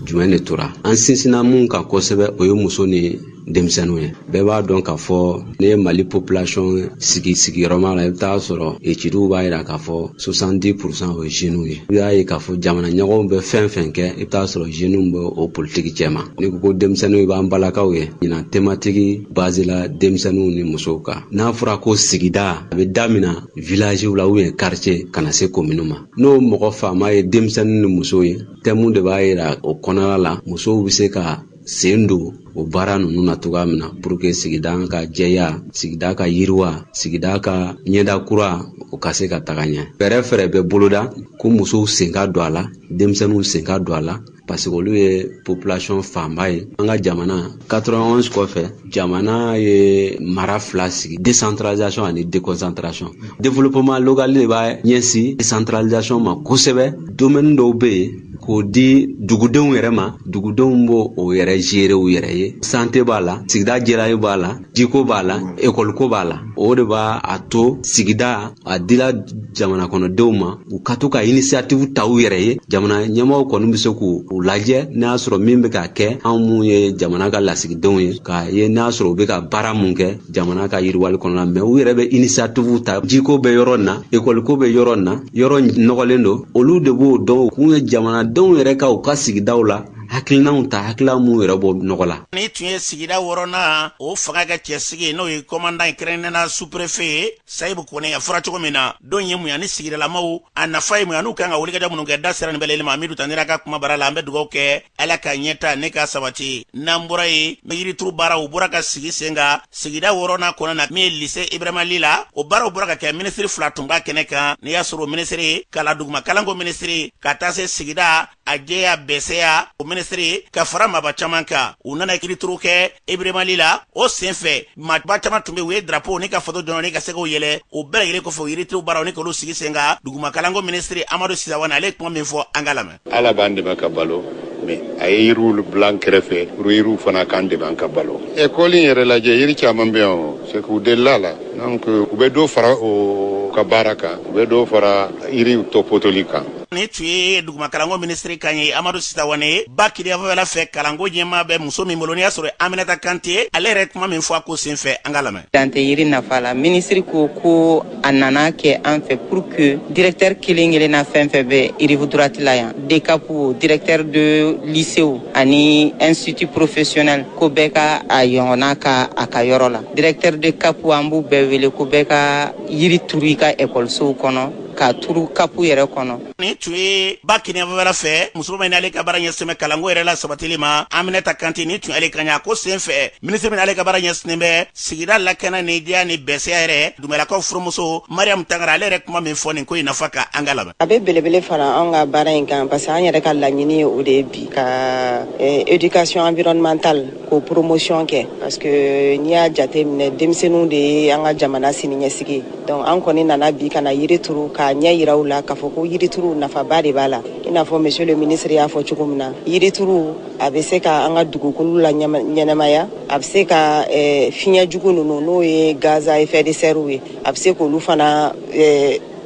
jumɛn de tora an sinsinna mun kan kosɛbɛ o ye muso ni denmisɛnninw ye. Bɛɛ b'a dɔn k'a fɔ ne ye Mali population sigiyɔrɔma la i bɛ taa sɔrɔ études b'a yira k'a fɔ 70% o ye jeunes ye. I y'a ye k'a fɔ jamana ɲɛmɔgɔw bɛ fɛn fɛn kɛ i bɛ taa sɔrɔ jeunes bɛ o politique cɛma. Ni ko denmisɛnninw i b'an balakaw ye ɲinan thématique basée la denmisɛnninw ni musow kan. N'a fɔra ko sigida a bɛ daminɛ village la ou bien quartier kana se commune ma. N'o mɔgɔ faama ye denmisɛnnin ni musow ye thème de b'a yira o kɔnɔna la musow bɛ se ka sen don o baara ninnu na cogoya min na pour que sigida ka jɛya, sigida ka yiriwa, sigida ka ɲɛda kura o ka se ka taga ɲɛ. Fɛɛrɛ bɛ boloda ko musow sen ka don a la, denmisɛnninw sen ka don a la parce que olu ye population fanba ye. An ka jamana 91 kɔfɛ jamana ye mara fila sigi, décentralisation ani déconcentration. Développement local de b'a ɲɛsin décentralisation ma kosɛbɛ. Domaine dɔw bɛ yen k'o di dugudenw yɛrɛ ma, dugudenw b'o o yɛrɛ gérer u yɛrɛ ye. Santé b'a la, sigida jɛlayi b'a la, jiko b'a la, école ko b'a la. O de b'a a to sigida a dila jamana kɔnɔdenw ma u ka to ka initiative ta u yɛrɛ ye. Jamana ɲɛmɔgɔw kɔni bɛ se k'u lajɛ n'a y'a sɔrɔ min bɛ ka kɛ anw mun ye jamana ka lasigidenw ye k'a ye n'a y'a sɔrɔ u bɛ ka baara mun kɛ jamana ka yiriwali kɔnɔna mais u yɛrɛ bɛ initiative ta. Jiko bɛ yɔrɔ na, école ko bɛ yɔrɔ na, yɔrɔ nɔgɔlen don, olu de b'o dɔn kun ye jamanadenw yɛrɛ ka u ka sigidaw la hakilinaw ta hakilina mun yɛrɛ bɔ nɔgɔ la. Ni tun ye sigida wɔɔrɔnan o fanga ka cɛsigi n'o ye commandant kɛrɛnkɛrɛnnena sous-préfet ye Sayibu Kone a fɔra cogo min na don ye mun ye ani sigidalamaw a nafa ye mun ye n'u kan ka wulikajɔ minnu kɛ da sera nin bɛɛ lajɛlen ma Amidu Tandera ka kuma bara la an bɛ dugawu kɛ Ala ka ɲɛta ne ka sabati. N'an bɔra ye yirituru baara u bɔra ka sigi sen kan sigida wɔɔrɔnan kɔnɔna na min ye lycée Ibrahima Lila o baaraw bɔra ka kɛ ministre fila tun b'a kɛnɛ kan n'i y'a sɔrɔ ministre kala duguma kalanko ministre ka taa se sigida a jɛya bɛsɛya o ministre ka fara maba caman kan u nana yirituru kɛ Ibrahima Lila o senfɛ maba caman tun bɛ u ye drapeau ni ka photo dɔn ni ka se k'o yɛlɛ o bɛɛ lajɛlen kɔfɛ o yirituru baaraw ni k'olu sigi sen kan duguma kalanko ministre Amadu Sisawane ale kuma min fɔ an ka lamɛn. Ala b'an dɛmɛ ka balo mais a ye yiriw bila an kɛrɛfɛ pour yiriw fana k'an dɛmɛ an ka balo. École in yɛrɛ lajɛ yiri caman bɛ yan c'est que u delila la donc u bɛ dɔ fara o ka baara kan u bɛ dɔ fara yiriw tɔpɔtɔli kan. Ni tun ye duguma kalanko ministre kan ye Amadu Sisawane ba Kidiyafala fɛ kalanko ɲɛmaa bɛ muso min bolo n'i y'a sɔrɔ Aminata Kante ale yɛrɛ kuma min fɔ a ko senfɛ an ka lamɛn. Dante yiri nafa la ministre ko a nana kɛ an fɛ pour que directeur kelen na fɛn fɛn bɛ rive droite la yan DECAP directeur de lycée ani institut professionnel ko bɛɛ ka a ɲɔgɔnna ka a ka yɔrɔ la directeur de CAP an b'u bɛɛ wele ko bɛɛ ka yiri turu i ka ekɔlisow kɔnɔ ka turu kapu yɛrɛ kɔnɔ. Ni tun ye ba Kidiyafala fɛ muso min n'ale ka baara ɲɛsinnen bɛ kalanko yɛrɛ la sabatili ma Aminata Kante ni tun ale kan ɲa ko senfɛ ministre min n'ale ka baara ɲɛsinnen bɛ sigida lakana ni diya ni bɛsɛya yɛrɛ Dumɛlakaw furumuso Mariam Tangara ale yɛrɛ kuma min fɔ nin ko in nafa ka an ka lamɛn. A bɛ belebele fara an ka baara in kan parce que an yɛrɛ ka laɲini ye o de ye bi ka éducation environnementale ko promotion kɛ parce que n'i y'a jate minɛ denmisɛnninw de ye an ka jamana siniɲɛsigi donc an kɔni nana bi kana yiri turu ka ɲɛ yira u la k'a fɔ ko yirituru nafaba de b'a la i n'a fɔ monsieur le ministre y'a fɔ cogo min na yirituru a bɛ se ka an ka dugukolo la ɲɛnɛmaya a bɛ se ka fiɲɛ jugu ninnu n'o ye gaz à effet de serre ye a bɛ se k'olu fana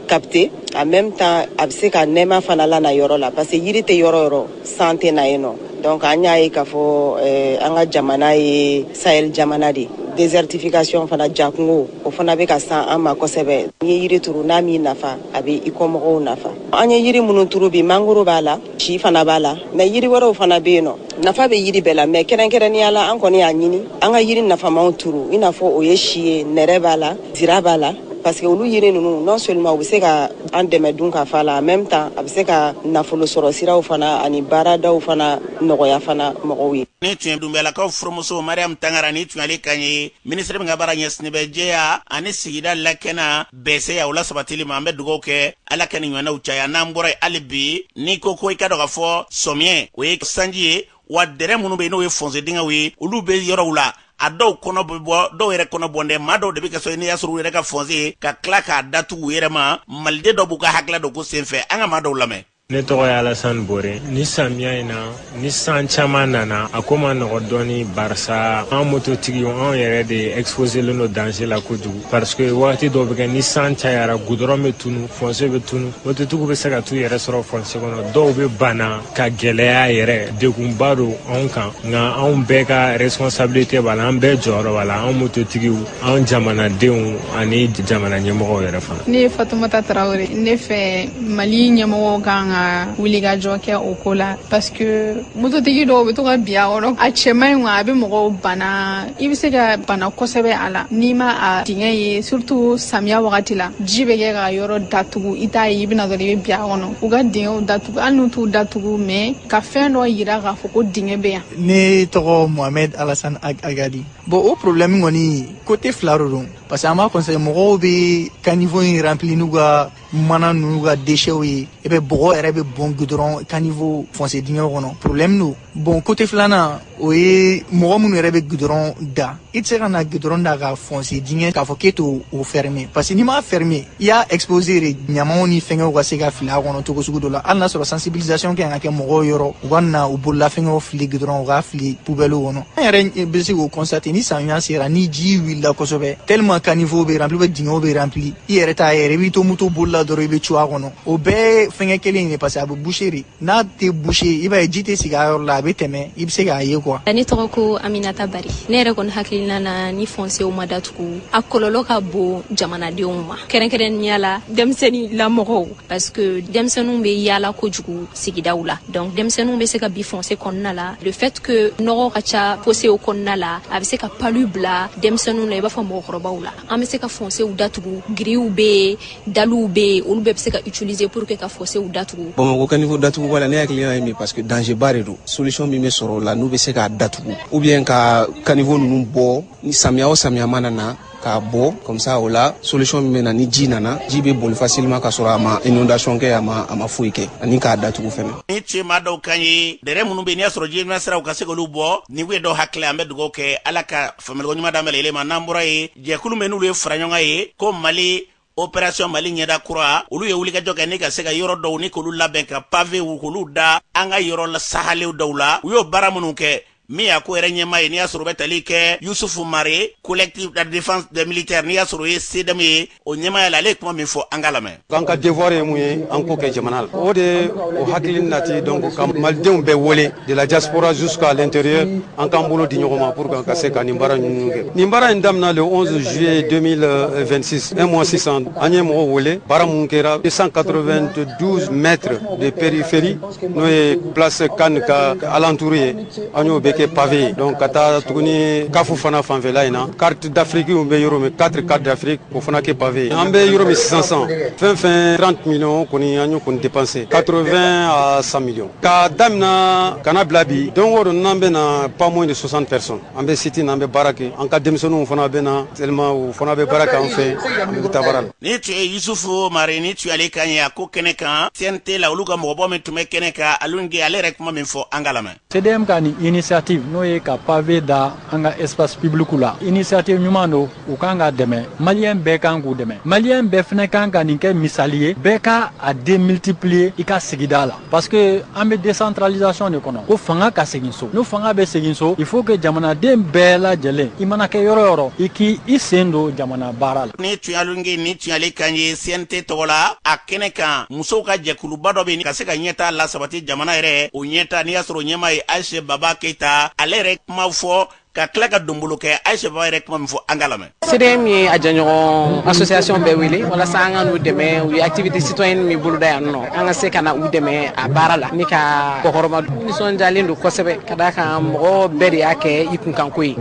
capter en même temps a bɛ se ka nɛɛma fana la na yɔrɔ la parce que yiri tɛ yɔrɔ yɔrɔ san tɛ na yen nɔ donc an y'a ye k'a fɔ an ka jamana ye Sahel jamana de désertification fana jakungo o fana bɛ ka san an ma kosɛbɛ ni ye yiri turu n'a m'i nafa a bɛ i kɔmɔgɔw nafa an ye yiri minnu turu bi mangoro b'a la si fana b'a la mais yiri wɛrɛw fana bɛ yen nɔ nafa bɛ yiri bɛɛ la mais kɛrɛnkɛrɛnnenya la an kɔni y'a ɲini an ka yiri nafamanw turu i n'a fɔ o ye si ye nɛrɛ b'a la zira b'a la parce que olu yiri ninnu non seulement u bɛ se ka an dɛmɛ dun ka fa la en même temps a bɛ se ka nafolo sɔrɔ siraw fana ani baaradaw fana nɔgɔya fana mɔgɔw ye. Ni tun ye Dumɛlakaw furumuso Mariam Tangara ni tun ale kan ye ministre min ka baara ɲɛsinnen bɛ jɛya ani sigida lakana bɛsɛya o la sabatili ma an bɛ dugawu kɛ Ala ka nin ɲɔgɔnnaw caya n'an bɔra hali bi ni ko i ka dɔn ka fɔ samiyɛ o ye sanji ye wa dɛrɛ minnu bɛ yen n'o ye fonse dingɛw ye olu bɛ yɔrɔw la a dɔw kɔnɔ bɛ bɔ dɔw yɛrɛ kɔnɔ bɔn dɛ maa dɔw de bɛ kɛ so n'i y'a sɔrɔ u yɛrɛ ka fonse ka tila k'a datugu u yɛrɛ ma maliden dɔw b'u ka hakilila dɔ ko senfɛ an ka maa dɔw lamɛn. ne tɔgɔ ye Alassane Bore. Ni samiya in na ni san caman nana a ko ma nɔgɔ dɔɔni barisa an mototigiw an yɛrɛ de exposé len do danger la kojugu parce que wagati dɔw bɛ kɛ ni san cayara goudron bɛ tunu foncé bɛ tunu mototigiw bɛ se ka t'u yɛrɛ sɔrɔ foncé kɔnɔ dɔw bɛ bana ka gɛlɛya yɛrɛ degunba do anw kan nka anw bɛɛ ka responsabilité b'a la an bɛɛ jɔyɔrɔ b'a la anw mototigiw anw jamanadenw ani jamana ɲɛmɔgɔw yɛrɛ fana. Ne ye Fatumata Traoré ne fɛ Mali ɲɛmɔgɔw kan ka wuli ka jɔ kɛ o ko la parce que mototigi dɔw bɛ to ka bi a kɔrɔ a cɛman in a bɛ mɔgɔw bana i bɛ se ka bana kosɛbɛ a la n'i ma a dingɛ ye surtout samiya wagati la ji bɛ kɛ ka yɔrɔ datugu i t'a ye i bɛna dɔrɔn i bɛ bi a kɔnɔ u ka dingɛw datugu hali n'u t'u datugu mais ka fɛn dɔ yira k'a fɔ ko dingɛ bɛ yan. Ne tɔgɔ Mohamed Alassane Agadi. Bon o problème kɔni côté fila de don parce que an b'a conseiller mɔgɔw bɛ caniveau in rempli n'u ka mana n'u ka déchets ye et puis bɔgɔ yɛrɛ bɛ bɔn goudron caniveau foncé dingɛ kɔnɔ problème don. Bon côté filanan o ye mɔgɔ minnu yɛrɛ bɛ goudron da i tɛ se ka na goudron da ka foncé dingɛ k'a fɔ k'e t'o fermer parce que n'i m'a fermer i y'a exposé de ɲamaw ni fɛngɛw ka se ka fili a kɔnɔ cogo sugu dɔ la hali n'a sɔrɔ sensibilisation kɛ ka kɛ mɔgɔw yɔrɔ u ka na u bololafɛngɛw fili goudron u ka fili poubelle kɔnɔ an yɛrɛ bɛ se k'o constater ni samiya sera ni ji wulila kosɛbɛ tellement caniveau bɛ rempli dingɛw bɛ rempli i yɛrɛ t'a yɛrɛ i bɛ to moto bolila dɔrɔn i bɛ cu a kɔnɔ o bɛɛ fɛngɛ kelen de parce que a bɛ boucher de n'a tɛ boucher i b'a ye ji tɛ sigi a yɔrɔ la a bɛ tɛmɛ i bɛ se k'a ye quoi. Ne tɔgɔ ko Aminata Bari ne yɛrɛ kɔni hakilina na ni foncéw ma datugu a kɔlɔlɔ ka bon jamanadenw ma kɛrɛnkɛrɛnnenya la denmisɛnnin lamɔgɔw parce que denmisɛnninw bɛ yaala kojugu sigidaw la donc denmisɛnninw bɛ se ka bi foncé kɔnɔna la le fait que nɔgɔ ka ca fossé kɔnɔna la a bɛ se ka palu bila denmisɛnninw la i b'a fɔ mɔgɔkɔrɔbaw la an bɛ se ka foncéw datugu grilles bɛ daliw bɛ olu bɛɛ bɛ se ka utiliser pour que ka foncéw datugu. Bamakɔ caniveau datugu wala ne hakilina ye min parce que danger ba de don solution min bɛ sɔrɔ o la n'u bɛ se k'a datugu ou bien ka caniveau ninnu bɔ ni samiya o samiya mana na k'a bɔ comme ça o la solution min bɛ na ni ji nana ji bɛ boli facilement ka sɔrɔ a ma inondation kɛ a ma foyi kɛ ani k'a datugu fɛnɛ. Ni cɛ maa dɔw kan ye dɛrɛ minnu bɛ n'i y'a sɔrɔ ji ɲuman siraw ka se k'olu bɔ ni ko ye dɔw hakili an bɛ dugawu kɛ ala ka faamuyaliko ɲuman d'an bɛɛ lajɛlen ma n'an bɔra ye jɛkulu min n'olu ye fara ɲɔgɔn ye ko Mali opération Mali ɲɛda kura olu ye wulikajɔ kɛ ni ka se ka yɔrɔ dɔw ni k'olu labɛn ka pavé k'olu da an ka yɔrɔ la sahalew dɔw la u y'o baara minnu kɛ min y'a ko yɛrɛ ɲɛmaa ye n'i y'a sɔrɔ u bɛ tali kɛ Yusufu Mare collectif de défense des militaires n'i y'a sɔrɔ o ye CDM ye o ɲɛmaaya la ale ye kuma min fɔ an ka lamɛn. An ka devoir ye mun ye an k'o kɛ jamana la o de o hakili nati donc ka malidenw bɛɛ wele de la diaspora jusqu'à l'intérieur an k'an bolo di ɲɔgɔn ma pour que an ka se ka nin baara ninnu kɛ nin baara in daminɛ le 11 juillet 2026 un mois 600 an ye mɔgɔw wele baara mun kɛra 292 mètres de périphérie n'o ye place Kan ka alentour ye an y'o bɛɛ kɛ pavé donc ka taa tuguni kafu fana fanfɛla in na carte d'Afrique bɛ yɔrɔ min 4 cartes d'Afrique o fana kɛ pavé an bɛ yɔrɔ min 500 fɛn 30 millions kɔni an y'o kɔni dépensé 80 à 100 millions ka damina kana bila bi don o don n'an bɛ na pas moins de 60 personnes an bɛ site n'an bɛ baara kɛ an ka denmisɛnninw fana bɛ na tellement o fana bɛ baara kɛ an fɛ an bɛ taa baara la. Ni tun ye Yusufu Mare ni tun ale kan ye a ko kɛnɛ kan CNT la olu ka mɔgɔbɔ min tun bɛ kɛnɛ kan Alunge ale yɛrɛ kuma min fɔ an ka lamɛn. CDM ka ni initiative n'o ye ka pavé da an ka espace public la initiative ɲuman don u kan ka dɛmɛ maliyɛn bɛɛ kan k'u dɛmɛ maliyɛn bɛɛ fana kan ka nin kɛ misali ye bɛɛ ka a démultiplier i ka sigida la parce que an bɛ décentralisation de kɔnɔ ko fanga ka segin so n'o fanga bɛ segin so il faut que jamanaden bɛɛ lajɛlen i mana kɛ yɔrɔ yɔrɔ i k'i sen don jamana baara la. Ni tun Alunge ni tun ale kan ye CNT tɔgɔ la a kɛnɛ kan musow ka jɛkuluba dɔ bɛ ka se ka ɲɛtaa la sabati jamana yɛrɛ o ɲɛtaa n'i y'a sɔrɔ ɲɛmaa ye Ayise Baba Keyita ale yɛrɛ kuma fɔ ka tila ka donbolo kɛ Ayise Baba yɛrɛ kuma min fɔ an ka lamɛn. CDM ye a jɛɲɔgɔn association bɛɛ wele walasa an ka n'u dɛmɛ u ye activité citoyenne min boloda yan nɔ an ka se ka na u dɛmɛ a baara la ni ka kɔkɔrɔma nisɔndiyalen don kosɛbɛ ka d'a kan mɔgɔ bɛɛ de y'a kɛ i kunkanko ye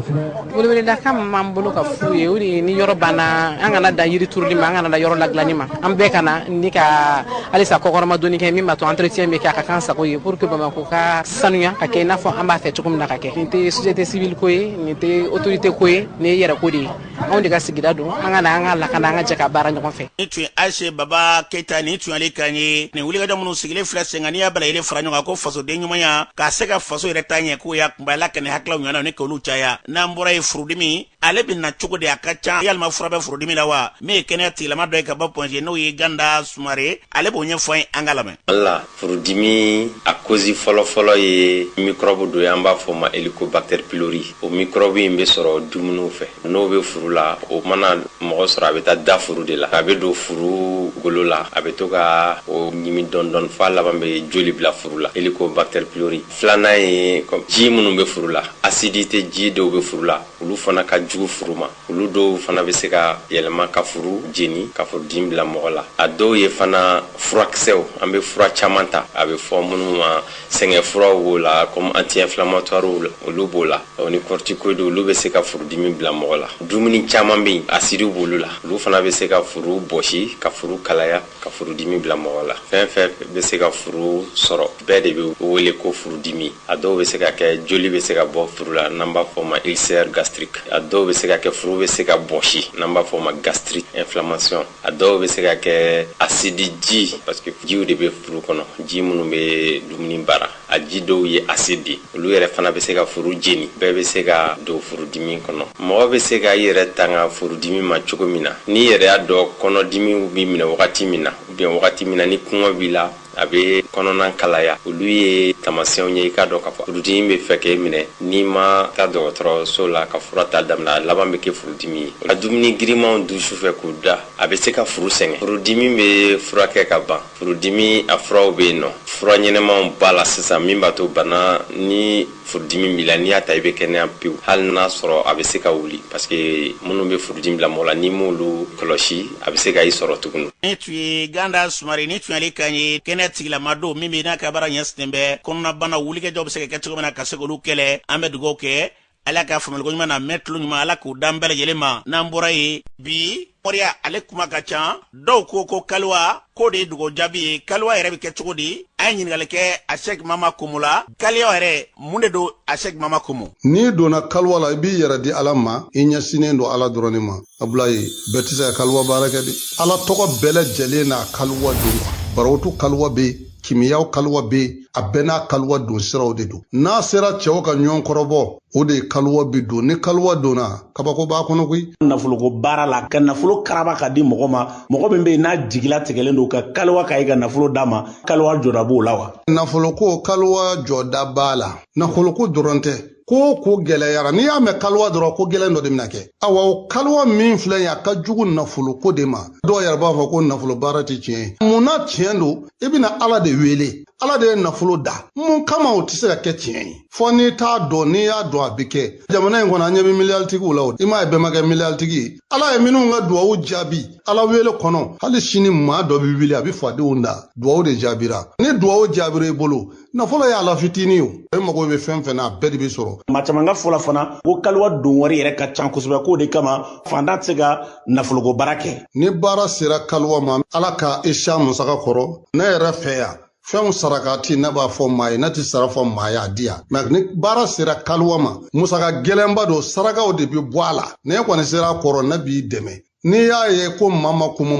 weleweledakan min b'an bolo ka f'u ye o de ye ni yɔrɔ banna an kana dan yiri turuli ma an kana dan yɔrɔ ladilanni ma an bɛɛ ka na ni ka halisa kɔkɔrɔma donni kɛ min b'a to entretien bɛ kɛ a ka kan sago ye pour que Bamakɔ ka sanuya ka kɛ i n'a fɔ an b'a fɛ cogo min na ka kɛ nin tɛ société civile ko ye ye nin tɛ autorité ko ye nin ye yɛrɛ ko de ye anw de ka sigida don an ka na an ka lakana an ka jɛ ka baara ɲɔgɔn fɛ. Ni tun Ayise Baba Keyita ni tun ale kan ye nin wulikajɔ minnu sigilen filɛ sen kan n'i y'a bala fara ɲɔgɔn kan ko fasoden ɲumanya k'a se ka faso yɛrɛ taa ɲɛ k'o y'a kunbaya la ka nin hakililaw ɲɔgɔnna ni k'olu caya n'an bɔra ye furudimi ale bɛ na cogo di a ka ca yalima fura bɛ furudimi la wa min ye kɛnɛya tigilama dɔ ye ka bɔ Pɔnze n'o ye Ganda Sumare ale b'o ɲɛfɔ an ye an ka lamɛn. Wala furudimi a cause fɔlɔfɔlɔ ye microbe dɔ ye an b'a fɔ ma Helicobacter pylori o microbe in bɛ sɔrɔ dumuniw fɛ n'o bɛ furu la o mana mɔgɔ sɔrɔ a bɛ taa da furu de la a bɛ don furu golo la a bɛ to ka o ɲimi dɔɔni f'a laban bɛ joli bila furu la Helicobacter pylori filanan ye ji minnu bɛ furu la acidité ji dɔw bɛ furu la olu fana ka jugu furu ma olu dɔw fana bɛ se ka yɛlɛma ka furu jeni ka furudimi bila mɔgɔ la a dɔw ye fana furakisɛw an bɛ fura caman ta a bɛ fɔ minnu ma sɛgɛn furaw b'o la comme anti-inflammatoire olu b'o la ni corticoïde olu bɛ se ka furudimi bila mɔgɔ la dumuni caman bɛ yen acide b'olu la olu fana bɛ se ka furu bɔsi ka furu kalaya ka furudimi bila mɔgɔ la fɛn fɛn bɛ se ka furu sɔrɔ bɛɛ de bɛ wele ko furudimi a dɔw bɛ se ka kɛ joli bɛ se ka bɔ furu la n'an b'a fɔ ma ulcère gastrique a dɔw bɛ se ka kɛ furu bɛ se ka bɔsi n'an b'a fɔ ma gastrite inflammation a dɔw bɛ se ka kɛ acide ji parce que jiw de bɛ furu kɔnɔ ji minnu bɛ dumuni baara a ji dɔw ye acide de olu yɛrɛ fana bɛ se ka furu jeni bɛɛ bɛ se ka don furudimi kɔnɔ mɔgɔ bɛ se ka i yɛrɛ tanga furudimi ma cogo min na n'i yɛrɛ y'a dɔn kɔnɔdimi b'i minɛ wagati min na ou bien wagati min na ni kɔngɔ b'i la a bɛ kɔnɔna kalaya olu ye tamasiyɛnw ye i k'a dɔn k'a fɔ furudimi bɛ fɛ k'e minɛ n'i ma taa dɔgɔtɔrɔso la ka fura ta daminɛ a laban bɛ kɛ furudimi ye a dumuni girimanw dun sufɛ k'u da a bɛ se ka furu sɛgɛn furudimi bɛ furakɛ ka ban furudimi a furaw bɛ yen nɔ fura ɲɛnɛmanw b'a la sisan min b'a to bana ni furudimi b'i la n'i y'a ta i bɛ kɛnɛya pewu hali n'a sɔrɔ a bɛ se ka wuli parce que minnu bɛ furudimi bila mɔgɔ la n'i m'olu kɔlɔsi a bɛ se ka i sɔrɔ tuguni. Ni tun ye Ganda Sumare ni tun ale kan ye kɛnɛya tigilama don min bɛ n'a ka baara ɲɛsinnen bɛ kɔnɔnabana wulikɛjɔw bɛ se ka kɛ cogo min na ka se k'olu kɛlɛ an bɛ dugawu kɛ ala ka faamuyaliko ɲuman na mɛn tulo ɲuman ala k'o dan bɛɛ lajɛlen ma n'an bɔra ye bi mɔriya ale kuma ka ca dɔw ko kaliwa ko de ye dugawu jaabi ye kaliwa yɛrɛ bɛ kɛ cogo di a ye ɲininkali kɛ Asɛki Mama Kumu la kaliwa yɛrɛ mun de don Asɛki Mama Kumu. N'i donna kaliwa la i b'i yɛrɛ di ala ma i ɲɛsinnen don ala dɔrɔn de ma Abulayi bɛɛ tɛ se ka kaliwa baara kɛ de ala tɔgɔ bɛɛ lajɛlen n'a kaliwa don barotu kaliwa bɛ kimiyaw kaliwa bɛ a bɛɛ n'a kaliwa don siraw de don n'a sera cɛw ka ɲɔgɔn kɔrɔbɔ o de ye kaliwa bɛ don ni kaliwa donna kabako b'a kɔnɔ koyi. Nafoloko baara la ka nafolo karaba ka di mɔgɔ ma mɔgɔ min bɛ yen n'a jigila tigɛlen don ka kaliwa ka i ka nafolo d'a ma kaliwa jɔda b'o la wa. Nafoloko kaliwa jɔda b'a la nafoloko dɔrɔn tɛ ko gɛlɛyara n'i y'a mɛn kaliwa dɔrɔn ko gɛlɛn dɔ de bɛna kɛ awa o kaliwa min filɛ ye a ka jugu nafoloko de ma dɔw yɛrɛ b'a fɔ ko nafolo baara tɛ tiɲɛ ye munna tiɲɛ don i bɛna ala de wele ala de ye nafolo da mun kama o tɛ se ka kɛ tiɲɛ ye fɔ n'i t'a dɔn n'i y'a dɔn a bɛ kɛ jamana in kɔnɔ an ɲɛ bɛ miliyaritigiw la o i m'a ye bɛɛ ma kɛ miliyartigi ye ala ye minnu ka duwawu jaabi ala wele kɔnɔ hali sini maa dɔ bɛ wili a bɛ fadenw da duwawu de jaabira ni duwawu jaabira i bolo nafolo ye ala fitinin o e mago bɛ fɛn fɛn na a bɛɛ de bɛ sɔrɔ. Maa caman ka fɔla fana ko kaliwa don wari yɛrɛ ka ca kosɛbɛ k'o de kama fantan tɛ se ka nafoloko baara kɛ. Ni baara sera kaliwa ma ala ka isa musaka kɔrɔ ne yɛrɛ fɛ yan fɛnw sarakati ne b'a fɔ maa ye ne tɛ sara fɔ maa ye a di yan mɛ ni baara sera kaliwa ma musaka gɛlɛnba don sarakaw de bɛ bɔ a la ne kɔni sera a kɔrɔ ne b'i dɛmɛ. N'i y'a ye ko mama kumu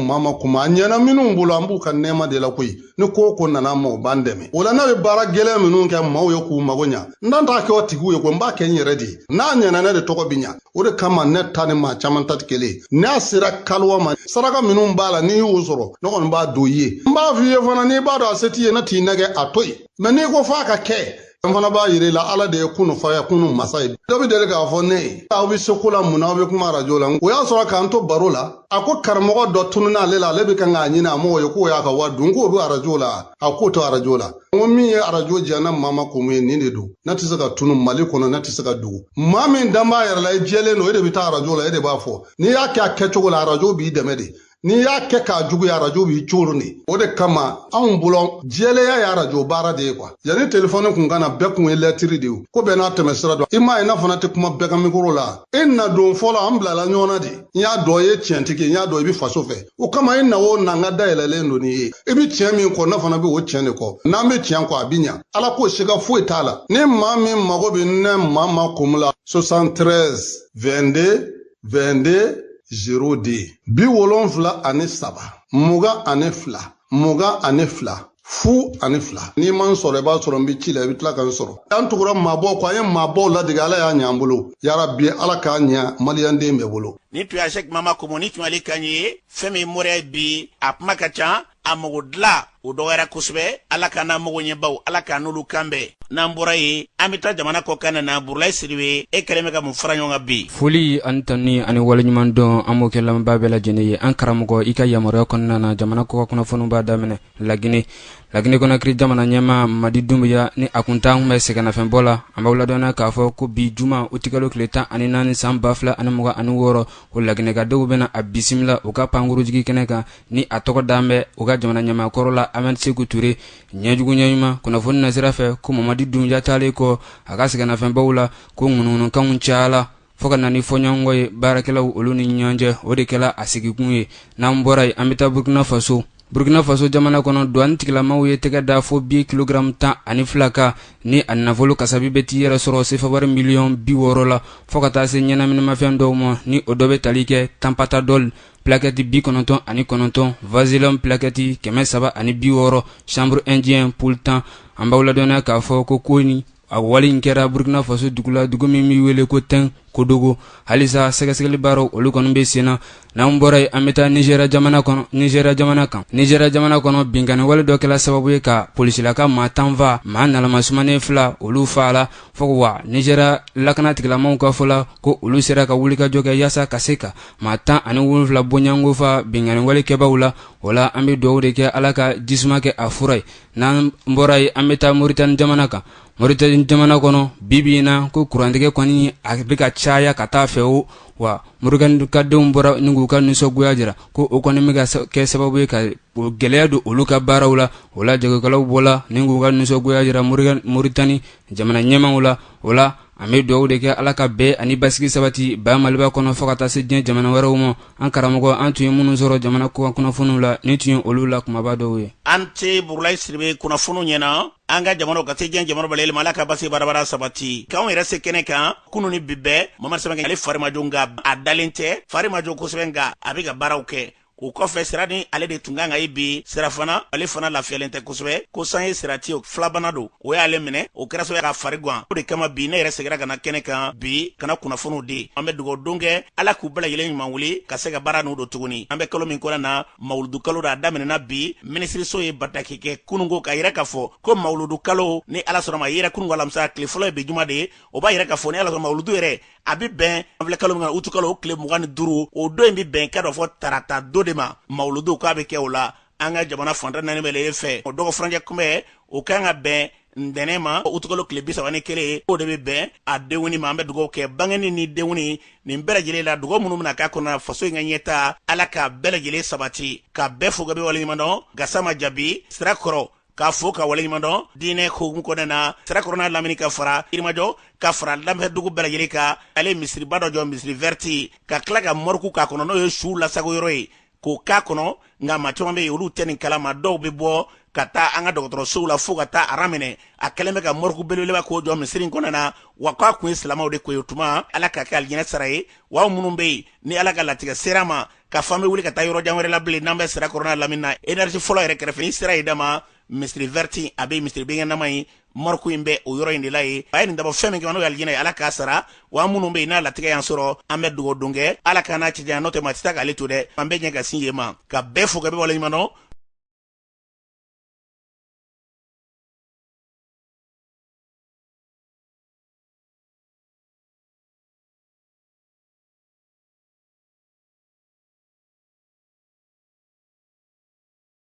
a ɲɛna minnu bolo an b'u ka nɛɛma de la koyi ni ko nana ma o b'an dɛmɛ o la ne bɛ baara gɛlɛn minnu kɛ maaw ye k'u mago ɲa n t'an t'a kɛ o tigiw ye ko n b'a kɛ n yɛrɛ de ye n'a ɲɛna ne de tɔgɔ bɛ ɲa o de kama ne ta ni maa caman ta tɛ kelen ye n'a sera kaliwa ma saraka minnu b'a la n'i y'o sɔrɔ ne kɔni b'a don i ye n b'a f'i ye fana n'i b'a dɔn a se t'i ye ne t'i nɛgɛ a to yen mɛ n'i ko f'a ka kɛ n fana b'a yira i la ala de ye kunu fa ye kunu masa ye dɔ bɛ deli k'a fɔ ne ye aw bɛ se ko la mun na aw bɛ kuma arajo la o y'a sɔrɔ k'an to baro la a ko karamɔgɔ dɔ tunun ale la ale bɛ kan k'a ɲini a mɔgɔ ye k'o y'a ka wari dun k'o bɛ arajo la a k'o to arajo la n ko min ye arajo diya ne Mama Kumu ye nin de don ne tɛ se ka tunu Mali kɔnɔ ne tɛ se ka dogo maa min dan b'a yɛrɛ la i jɛlen don e de bɛ taa arajo la e de b'a fɔ n'i y'a kɛ a kɛcogo la arajo b'i dɛmɛ de n'i y'a kɛ k'a juguya arajo b'i cooro ne o de kama anw bolo jɛlɛya ye arajo baara de ye quoi yanni telefɔni kun kana bɛɛ kun ye lɛtiri de ye ko bɛɛ n'a tɛmɛ sira dɔn i m'a ye n'a fana tɛ kuma bɛɛ ka mikoro la e na don fɔlɔ an bilala ɲɔgɔn na de n y'a dɔn ye tiɲɛtigi n y'a dɔn i bi faso fɛ o kama i na o na n ka dayɛlɛlen don ni ye i bi tiɲɛ min kɔ ne fana bɛ o tiɲɛ de kɔ n'an bɛ tiɲɛ kɔ a bi ɲa ala k'o siga foyi t'a la ni maa min mago bɛ ne maa ma kun la 73 22 22 0D 77 22 fu ani fila n'i man sɔrɔ i b'a sɔrɔ n bɛ ci la i bɛ tila ka n sɔrɔ an tugura maabɔw kɔ an ye maabɔw ladege ala y'a ɲɛ an bolo yarabi ala k'a ɲɛ maliyɛnden bɛɛ bolo ni tun y'a Sheikh Mama Komo ni tun ale kan ye fɛn min moriya bi a kuma ka ca a mago dilan o dɔgɔyara kosɛbɛ ala k'an n'a mago ɲɛbaw ala k'an n'olu kan bɛɛ n'an bɔra ye an bɛ taa jamana kɔ kan na Burulayi Sidibe e kɛlen bɛ ka mun fara ɲɔgɔn kan bi foli ani tani ani waleɲuman dɔn an b'o kɛ lamɛnbaa bɛɛ lajɛlen ye an karamɔgɔ i ka yamaruya kɔnɔna na jamana kɔ ka kunnafoniw b'a daminɛ Lagine Conakry jamana ɲɛma Madi Dumbuya ni a kun t'an bɛ sɛgɛnnafɛnbɔ la an b'aw ladɔnniya k'a fɔ ko bi juma o tigalo tile 14 san 2026 o laginɛkadenw bɛna a bisimila u ka pankurujigi kɛnɛ kan ni a tɔgɔ d'an bɛ u ka jamana ɲɛmakɔrɔ la Ahmed Sékou Touré ɲɛjugu ɲɛɲuman kunnafoni na sira fɛ ko Mamadi Dumbuya taalen kɔ a ka sɛgɛnnafɛnbɔw la ko ŋunuŋunukanw cayala fo ka na ni fɔɲɔgɔnkɔ ye baarakɛlaw olu ni ɲɔgɔn cɛ o de kɛla a sigikun ye n'an bɔra ye an bɛ taa Burkina Faso jamana kɔnɔ douane tigilamaw ye tɛgɛ da fo 10 kilogramme 12 kan ni a nafolo kasabi bɛ t'i yɛrɛ sɔrɔ sefa wari miliyɔn 60 la fo ka taa se ɲɛnaminimafɛn dɔw ma ni o dɔ bɛ tali kɛ Tampatadol plaquette 99 Vaseline plaquette 360 chambre indien pour temps an b'aw ladɔnniya k'a fɔ ko koni a wali in kɛra Burkina Faso dugu la dugu min bɛ wele ko Ten Kodogo halisa sɛgɛsɛgɛli baaraw olu kɔni bɛ sen na n'an bɔra yen an bɛ taa Nigeria jamana kan Nigeria jamana kɔnɔ binkani wale dɔ kɛla sababu ye ka polisilaka maa 10 fa maa nalamasumane 2 olu faala fo wa Nigeria lakana tigilamaw ka fɔ la ko olu sera ka wulikajɔ kɛ yaasa ka se ka maa 17 bɔɲango fa binkani wale kɛbaaw la o la an bɛ dugawu de kɛ ala ka jisuma kɛ a fura ye n'an bɔra yen an bɛ taa Mauritanie jamana kan Mauritanie jamana kɔnɔ bibi in na ko kurantigɛ kɔni a bɛ ka caya ka taa fɛ o wa Mauritanienkadenw bɔra ni k'u ka nisɔngoya jira ko o kɔni bɛ ka kɛ sababu ye ka gɛlɛya don olu ka baaraw la o la jagokɛlaw bɔla ni k'u ka nisɔngoya jira Mauritanie jamana ɲɛmaw la o la an bɛ dugawu de kɛ ala ka bɛɛ ani basigi sabati ba Maliba kɔnɔ fo ka taa se diɲɛ jamana wɛrɛw ma an karamɔgɔ an tun ye minnu sɔrɔ jamana kɔ kunnafoniw la ni tun ye olu la kumaba dɔw ye an tɛ Burulayi Sidibe kunnafoniw ɲɛna an ka jamana ka se diɲɛ jamana bɛɛ lajɛlen ma ala ka basigi barabara sabati k'anw yɛrɛ se kɛnɛ kan kunu ni bi bɛɛ Mamadu Sɛbɛn ale Farimajo nka a dalen tɛ Farimajo kosɛbɛ nka a bɛ ka baaraw kɛ o kɔfɛ sira ni ale de tun kan ka ye bi sira fana ale fana lafiyalen tɛ kosɛbɛ ko san ye sirati filabana don o y'ale minɛ o kɛra sababu ka fari gan o de kama bi ne yɛrɛ segira ka na kɛnɛ kan bi kana kunnafoniw di an bɛ dugawu don kɛ ala k'u bɛɛ lajɛlen ɲuman wuli ka se ka baara n'u don tuguni an bɛ kalo min kɔnɔ na mawuludu kalo da daminɛna bi minisiriso ye bataki kɛ kununko ka yɛrɛ ka fɔ ko mawuludu kalo ni ala sɔnna ma yɛrɛ kununko alamisa tile fɔlɔ ye bi juma de ye o b'a yɛrɛ ka fɔ ni ala sɔnna mawuludu yɛrɛ a bɛ bɛn an filɛ kalo min kɔnɔ utu kalo o tile 25 o don in bɛ bɛn ka dɔ fɔ tarata do de ma mawuludu k'a bɛ kɛ o la an ka jamana fantan naani bɛ lajɛlen fɛ o dɔgɔ furancɛ kunbɛ o kan ka bɛn ntɛnɛn ma utukalo tile 31 o de bɛ bɛn a denwuni ma an bɛ dugawu kɛ bangeni ni denwuni nin bɛɛ lajɛlen la dugawu minnu bɛna k'a kɔnɔ faso in ka ɲɛtaa ala ka bɛɛ lajɛlen sabati ka bɛɛ fo ka bɛ waleɲuman dɔn gasa ma jabi sira kɔrɔ k'a fo ka waleɲuman dɔn diinɛ hokumu kɔnɔna na sira kɔrɔ n'a lamini ka fara Yirimajɔ ka fara lamɛndugu bɛɛ lajɛlen kan ale misiriba dɔ jɔ misiri verti ka tila ka mɔriku k'a kɔnɔ n'o ye su lasago yɔrɔ ye k'o k'a kɔnɔ nka maa caman bɛ yen olu tɛ nin kalama dɔw bɛ bɔ ka taa an ka dɔgɔtɔrɔsow la fo ka taa ara minɛ a kɛlen bɛ ka mɔriku belebeleba k'o jɔ misiri in kɔnɔna na wa k'a kun ye silamɛw de ko ye o tuma ala ka kɛ alijinɛ sara ye wa minnu bɛ yen ni ala ka latigɛ sera ma ka fan bɛ wuli ka taa yɔrɔ jan wɛrɛ la bilen n'an bɛ sira kɔrɔna lamini na énergie fɔlɔ yɛrɛ kɛrɛfɛ ni sira ye dama misiri verti a bɛ misiri bɛnkɛnama ye mɔriku in bɛ o yɔrɔ in de la ye a ye nin dabɔ fɛn min kɛ n'o ye alijinɛ ye ala k'a sara wa minnu bɛ yen n'a latigɛ y'an sɔrɔ an bɛ dugawu don kɛ ala k'a n'a cɛjanya n'o tɛ maa tɛ taa k'ale to dɛ an bɛ ɲɛ ka sin yen ma ka bɛɛ fo ka bɛ waleɲuman dɔn